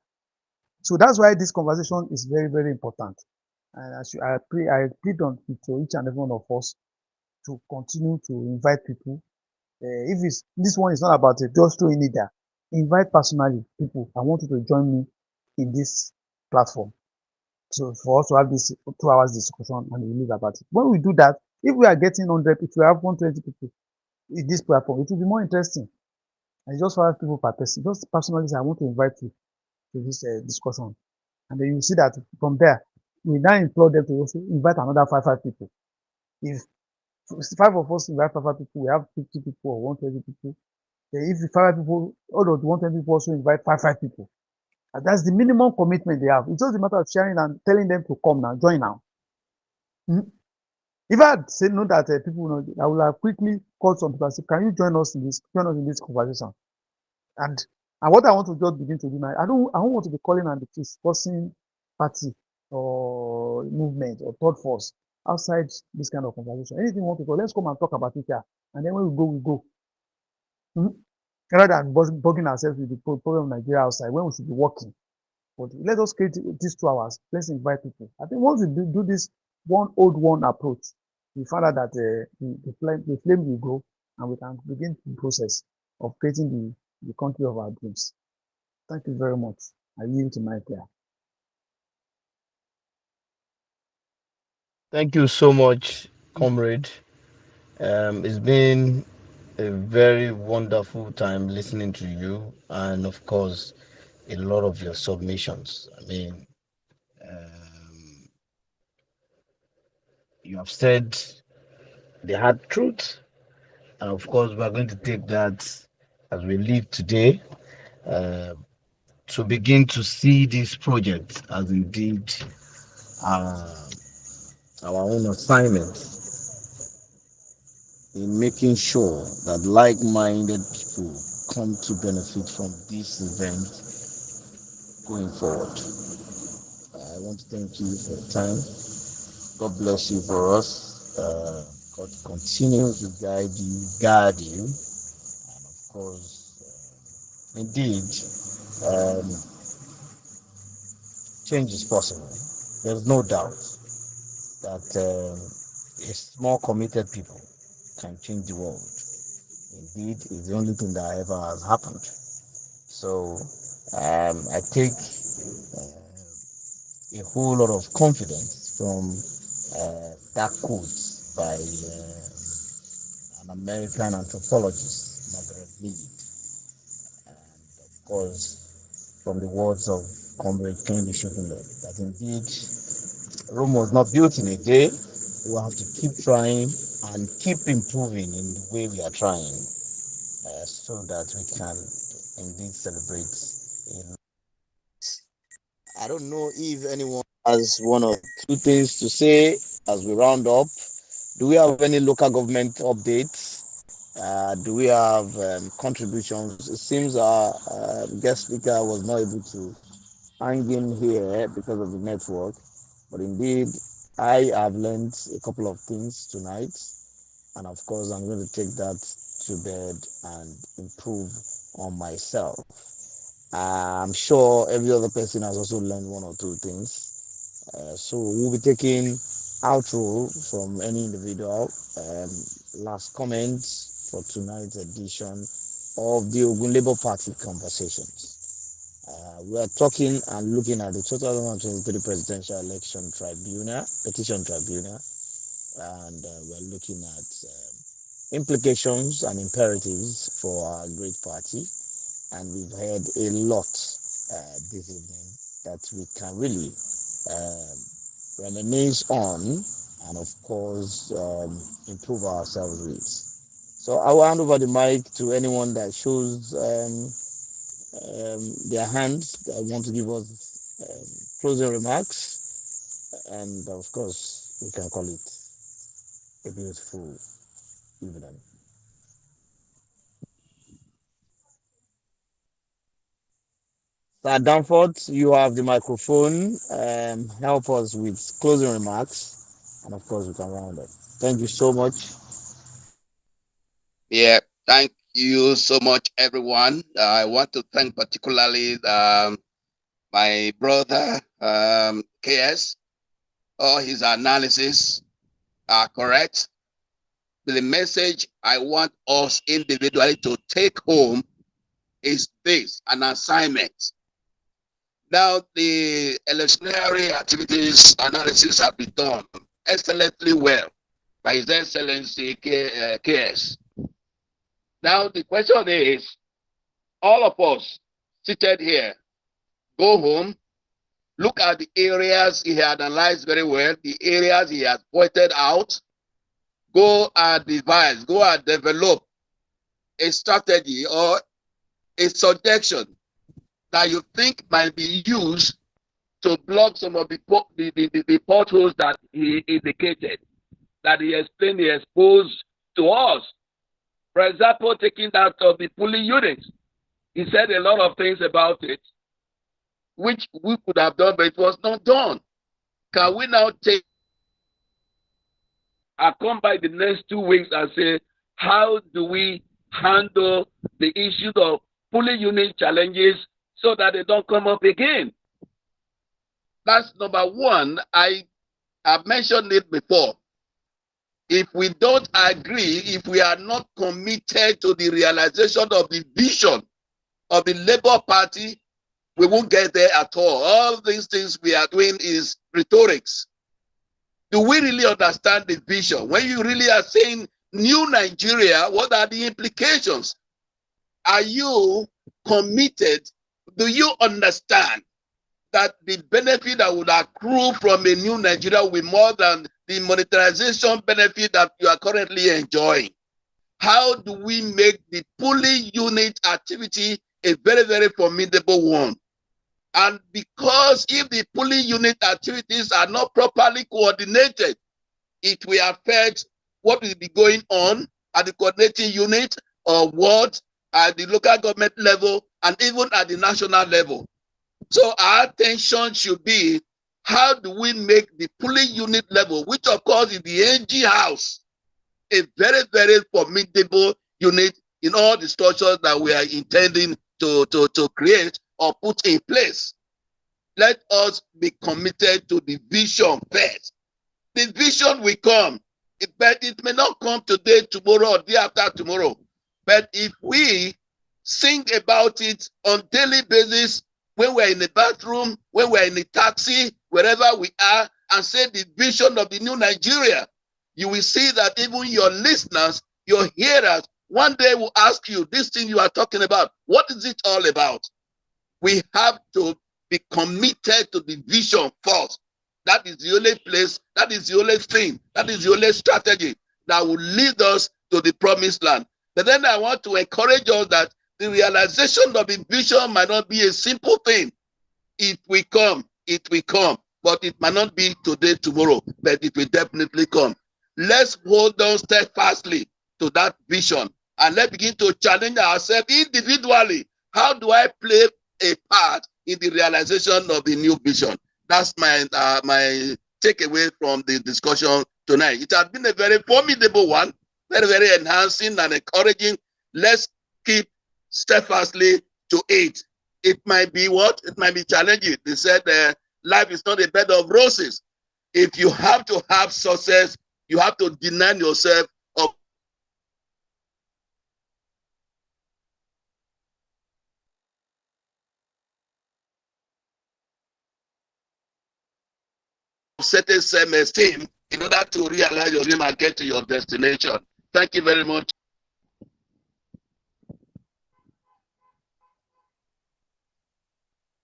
So that's why this conversation is very, very important. And I plead on to each and every one of us to continue to invite people. If this one is not about it, just throwing it there. Invite personally people. I want you to join me in this platform. So for us to have this 2 hours discussion and we leave about it. When we do that, if we are getting 100, if we have 120 people in this platform, it will be more interesting. And just 5 people per person. Just personally say, I want to invite you to this discussion. And then you see that from there, we now implore them to also invite another 5 people. If 5 of us invite 5 people, we have 50 people or 120 people. Then if 5 people, all of the 120 people also invite 5 people. And that's the minimum commitment they have. It's just a matter of sharing and telling them to come now, join now. If I had said no that people know, I would have quickly called some people and said, "Can you join us in this? Join us in this conversation?" And what I want to just begin to do now, I don't want to be calling on the forcing party or movement or third force outside this kind of conversation. Anything you want to go, let's come and talk about it here. And then when we go, we go. Rather than bugging ourselves with the problem of Nigeria outside when we should be working. But let us create these 2 hours. Let's invite people. I think once we do this one old one approach, we find out that the flame will grow and we can begin the process of creating the country of our dreams. Thank you very much. I yield to my prayer. Thank you so much, comrade. It's been a very wonderful time listening to you, and of course, a lot of your submissions. I mean, um, you have said the hard truth, and of course, we are going to take that as we leave today uh, to begin to see this project as indeed uh, our own assignment in making sure that like-minded people come to benefit from this event going forward. I want to thank you for the time. God bless you for us. God continue to guide you, and of course, indeed, um, change is possible. There's no doubt that a small committed people can change the world. Indeed, it's the only thing that ever has happened. So I take a whole lot of confidence from that quote by an American anthropologist, Margaret Mead, and of course from the words of Comrade Kennedy Shokunle, that indeed Rome was not built in a day. We have to keep trying and keep improving in the way we are trying, so that we can indeed celebrate. I don't know if anyone has one or two things to say as we round up. Do we have any local government updates? Do we have contributions? It seems our guest speaker was not able to hang in here because of the network. But indeed, I have learned a couple of things tonight. And of course, I'm going to take that to bed and improve on myself. I'm sure every other person has also learned one or two things. So we'll be taking outro from any individual. Last comments for tonight's edition of the Ogun Labour Party Conversations. We are talking and looking at the 2023 Presidential Election Tribunal, Petition Tribunal, and we're looking at implications and imperatives for our great party. And we've heard a lot this evening that we can really reminisce on and, of course, improve ourselves with. So I will hand over the mic to anyone that shows their hands that want to give us closing remarks. And, of course, we can call it a beautiful evening. Sir Danforth, you have the microphone. Help us with closing remarks, and of course, we can round up. Thank you so much. Yeah, thank you so much, everyone. I want to thank particularly my brother KS. All his analysis are correct. The message I want us individually to take home is this: an assignment. Now, the electionary activities analysis have been done excellently well by His Excellency KS. Now, the question is, all of us seated here, go home, look at the areas he had analyzed very well, the areas he has pointed out, go and devise, go and develop a strategy or a suggestion that you think might be used to block some of the potholes that he indicated, that he explained, he exposed to us. For example, taking that of the pulling unit. He said a lot of things about it, which we could have done, but it was not done. Can we now come by the next 2 weeks and say, how do we handle the issue of pulling unit challenges so that they don't come up again? That's number one. I have mentioned it before. If we don't agree, if we are not committed to the realization of the vision of the Labour Party, we won't get there at all. All these things we are doing is rhetorics. Do we really understand the vision? When you really are saying new Nigeria, what are the implications? Are you committed? Do you understand that the benefit that would accrue from a new Nigeria will be more than the monetization benefit that you are currently enjoying? How do we make the pulling unit activity a very, very formidable one? And because if the pulling unit activities are not properly coordinated, it will affect what will be going on at the coordinating unit or what at the local government level and even at the national level. So our attention should be, how do we make the pulling unit level, which of course is the NG house, a very, very formidable unit in all the structures that we are intending to create or put in place. Let us be committed to the vision first. The vision will come, but it may not come today, tomorrow, or the day after tomorrow. But if we think about it on daily basis, when we're in the bathroom, when we're in the taxi, wherever we are, and say the vision of the new Nigeria, you will see that even your listeners, your hearers, one day will ask you, this thing you are talking about, what is it all about? We have to be committed to the vision first. That is the only place, that is the only thing, that is the only strategy that will lead us to the promised land. But then I want to encourage us that the realization of the vision might not be a simple thing. It will come, but it might not be today, tomorrow, but it will definitely come. Let's hold on steadfastly to that vision and let's begin to challenge ourselves individually. How do I play a part in the realization of the new vision? That's my takeaway from the discussion tonight. It has been a very formidable one, very, very enhancing and encouraging. Let's keep steadfastly to it. It might be what? It might be challenging. They said life is not a bed of roses. If you have to have success, you have to deny yourself of certain self-esteem in order to realize your dream and get to your destination. Thank you very much.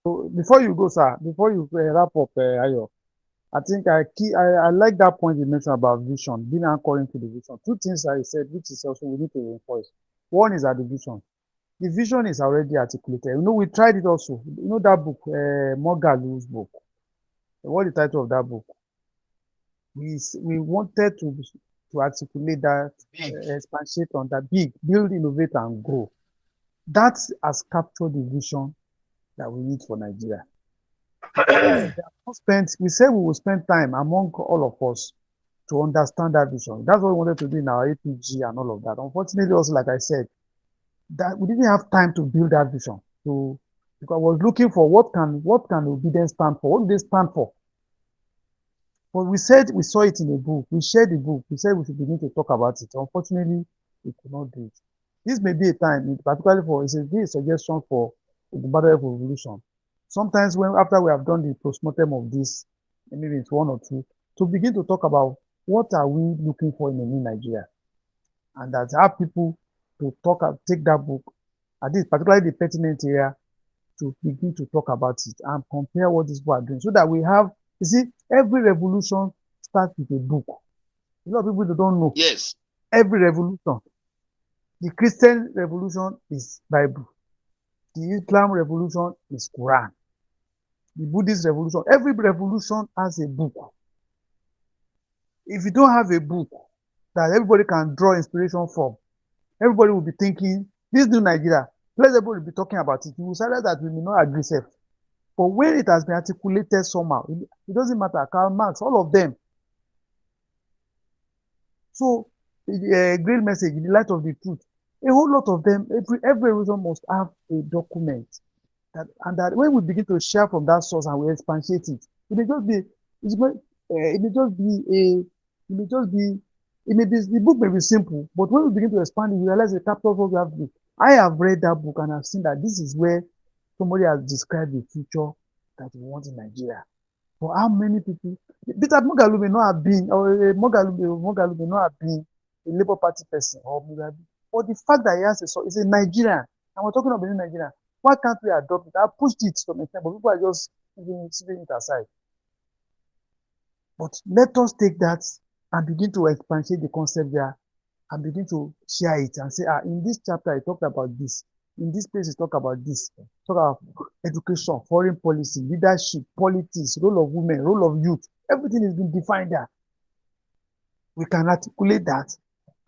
So before you go, sir, before you wrap up, Ayo, I think I like that point you mentioned about vision, being anchoring to the vision. Two things I said, which is also we need to reinforce. One is that the vision. The vision is already articulated. You know, we tried it also. You know that book, Morgalu's book. What is the title of that book? We wanted to articulate that, expatiate on that, build, innovate, and grow. That has captured the vision that we need for Nigeria. We said we will spend time among all of us to understand that vision. That's what we wanted to do in our APG and all of that. Unfortunately, also, like I said, that we didn't have time to build that vision. So, because I was looking for what can OBIdient stand for? What do they stand for? But we said we saw it in a book. We shared the book. We said we should begin to talk about it. Unfortunately, we could not do it. This may be a time, particularly for it's a suggestion for the battle of revolution. Sometimes after we have done the postmortem of this, maybe it's one or two, to begin to talk about what are we looking for in a new Nigeria, and that have people to take that book, at this particularly the pertinent area, to begin to talk about it and compare what these people are doing, so that we have. You see, every revolution starts with a book. A lot of people don't know. Yes. Every revolution. The Christian revolution is Bible. The Islam revolution is Quran. the Buddhist revolution. Every revolution has a book. If you don't have a book that everybody can draw inspiration from, everybody will be thinking, this new Nigeria, let everybody be talking about it. You will say that we may not agree safe. But when it has been articulated somehow, it doesn't matter, Karl Marx, all of them. So, a great message in the light of the truth. A whole lot of them, every reason must have a document. And that when we begin to share from that source and we expatiate it, it may just be, the book may be simple, but when we begin to expand it, we realize it captures what we have to do. I have read that book and I've seen that this is where somebody has described the future that we want in Nigeria. For how many people, Peter Mogalu may not have been, or Mogalu may not have been a Labour Party person, but the fact that he has is a Nigerian, and we're talking about a Nigerian. Why can't we adopt it? I pushed it to an extent, but people are just leaving it aside. But let us take that and begin to expatiate the concept there and begin to share it and say, in this chapter, I talked about this. In this place, it talk about this. Talk about education, foreign policy, leadership, politics, role of women, role of youth. Everything is being defined there. We can articulate that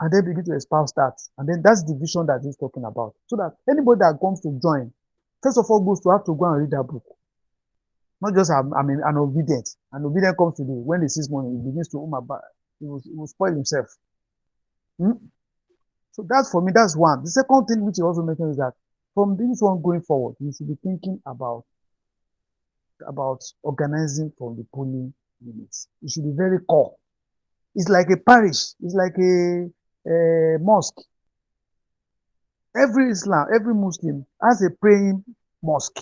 and then begin to espouse that. And then that's the vision that he's talking about. So that anybody that comes to join, first of all, goes to have to go and read that book. Not just an obedient. An obedient comes to the when he sees money, he begins to he will spoil himself. So that's for me, that's one. The second thing which he also mentioned is that from this one going forward, you should be thinking about organizing from the polling units. It should be very core. It's like a parish. It's like a mosque. Every Muslim has a praying mosque,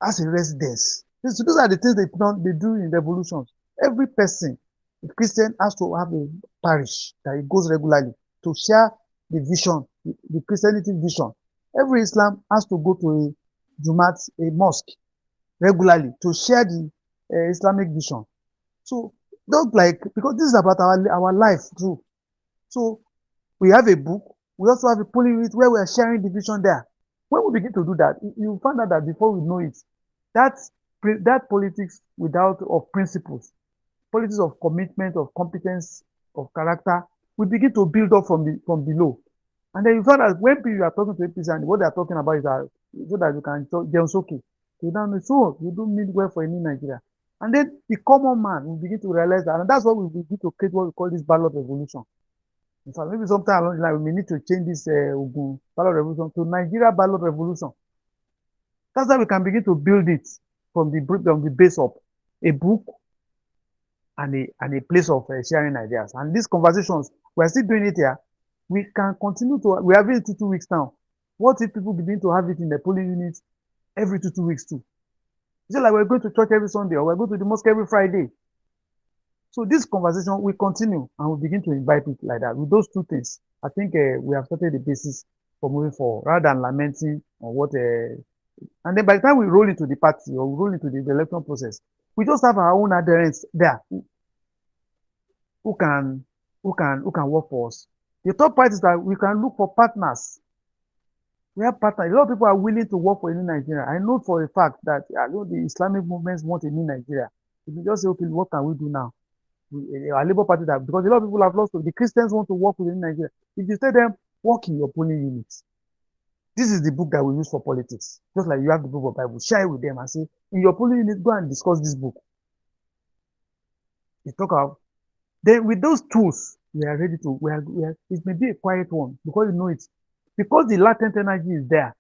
has a residence. So those are the things they do in revolutions. Every person, a Christian, has to have a parish that he goes regularly to share the vision, the Christianity vision. Every Islam has to go to a Jumat, a mosque, regularly to share the Islamic vision. So don't because this is about our life too. So we have a book. We also have a polling unit where we are sharing the vision there. When we begin to do that, you find out that before we know it, that politics of principles, politics of commitment, of competence, of character, we begin to build up from below. And then you find that when people are talking to APC and what they are talking about is so that you can talk, okay. You don't know, so you don't mean well for any Nigeria. And then the common man will begin to realize that, and that's why we begin to create what we call this ballot revolution. In fact, maybe sometime along the line, we may need to change this Ogun ballot revolution to Nigeria ballot revolution. That's how we can begin to build it from the base up, a book and a place of sharing ideas. And these conversations, we are still doing it here. We can continue we have it 2 weeks now. What if people begin to have it in the polling units every 2 weeks too? It's like we're going to church every Sunday or we're going to the mosque every Friday. So this conversation will continue and we'll begin to invite people like that. With those two things, I think we have started the basis for moving forward rather than lamenting on what. And then by the time we roll into the party or we roll into the election process, we just have our own adherents there who can work for us. The third part is that we can look for partners. We have partners. A lot of people are willing to work for a new Nigeria. I know for a fact that the Islamic movements want a new Nigeria. If you just say, okay, what can we do now? Our Labour Party, because a lot of people have lost. The Christians want to work with a new Nigeria. If you tell them, work in your polling units. This is the book that we use for politics. Just like you have the book of Bible. Share it with them and say, in your polling unit, go and discuss this book. You talk about. Then with those tools, we are ready to, it may be a quiet one because you know it. Because the latent energy is there,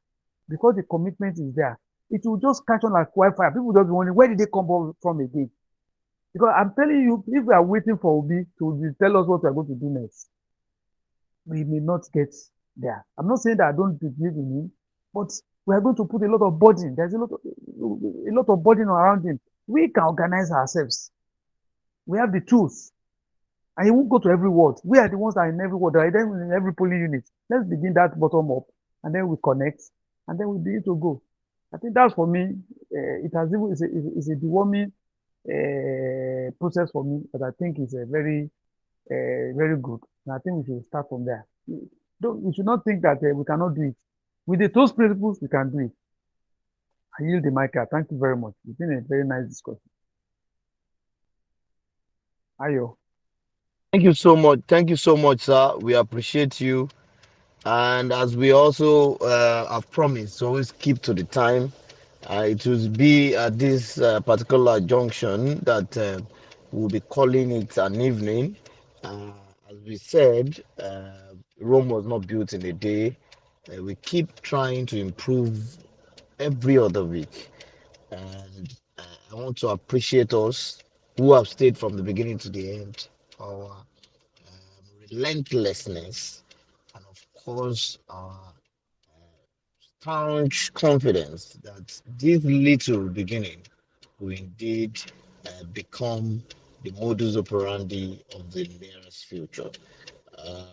because the commitment is there, it will just catch on like wildfire. People just be wondering, where did they come from again? Because I'm telling you, if we are waiting for Obi to tell us what we are going to do next, we may not get there. I'm not saying that I don't believe in him, but we are going to put a lot of burden. There's a lot of burden around him. We can organize ourselves. We have the tools. And he won't go to every ward. We are the ones that are in every ward, right? Then in every polling unit. Let's begin that bottom up, and then we connect, and then we begin to go. I think that's for me. It's a deworming process for me, but I think it's a very, very good. And I think we should start from there. We should not think that we cannot do it. With those principles, we can do it. I yield the mic. Thank you very much. It's been a very nice discussion. Ayo. Thank you so much. Thank you so much, sir. We appreciate you. And as we also have promised, always keep to the time. It will be at this particular junction that we'll be calling it an evening. As we said, Rome was not built in a day. We keep trying to improve every other week. And I want to appreciate us who have stayed from the beginning to the end, our relentlessness, and of course, our staunch confidence that this little beginning will indeed become the modus operandi of the nearest future. Uh,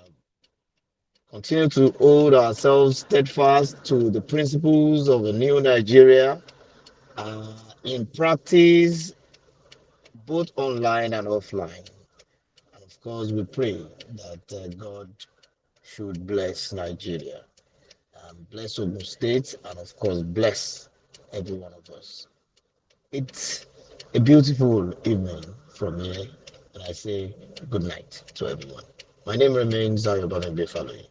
Continue to hold ourselves steadfast to the principles of a new Nigeria in practice, both online and offline. And of course, we pray that God should bless Nigeria, bless Ogun State, and of course, bless every one of us. It's a beautiful evening from here, and I say good night to everyone. My name remains Ayobami Befaloyi.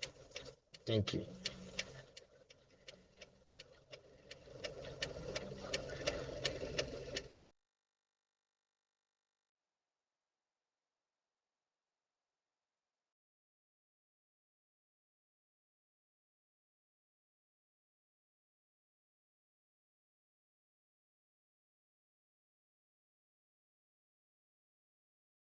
Thank you.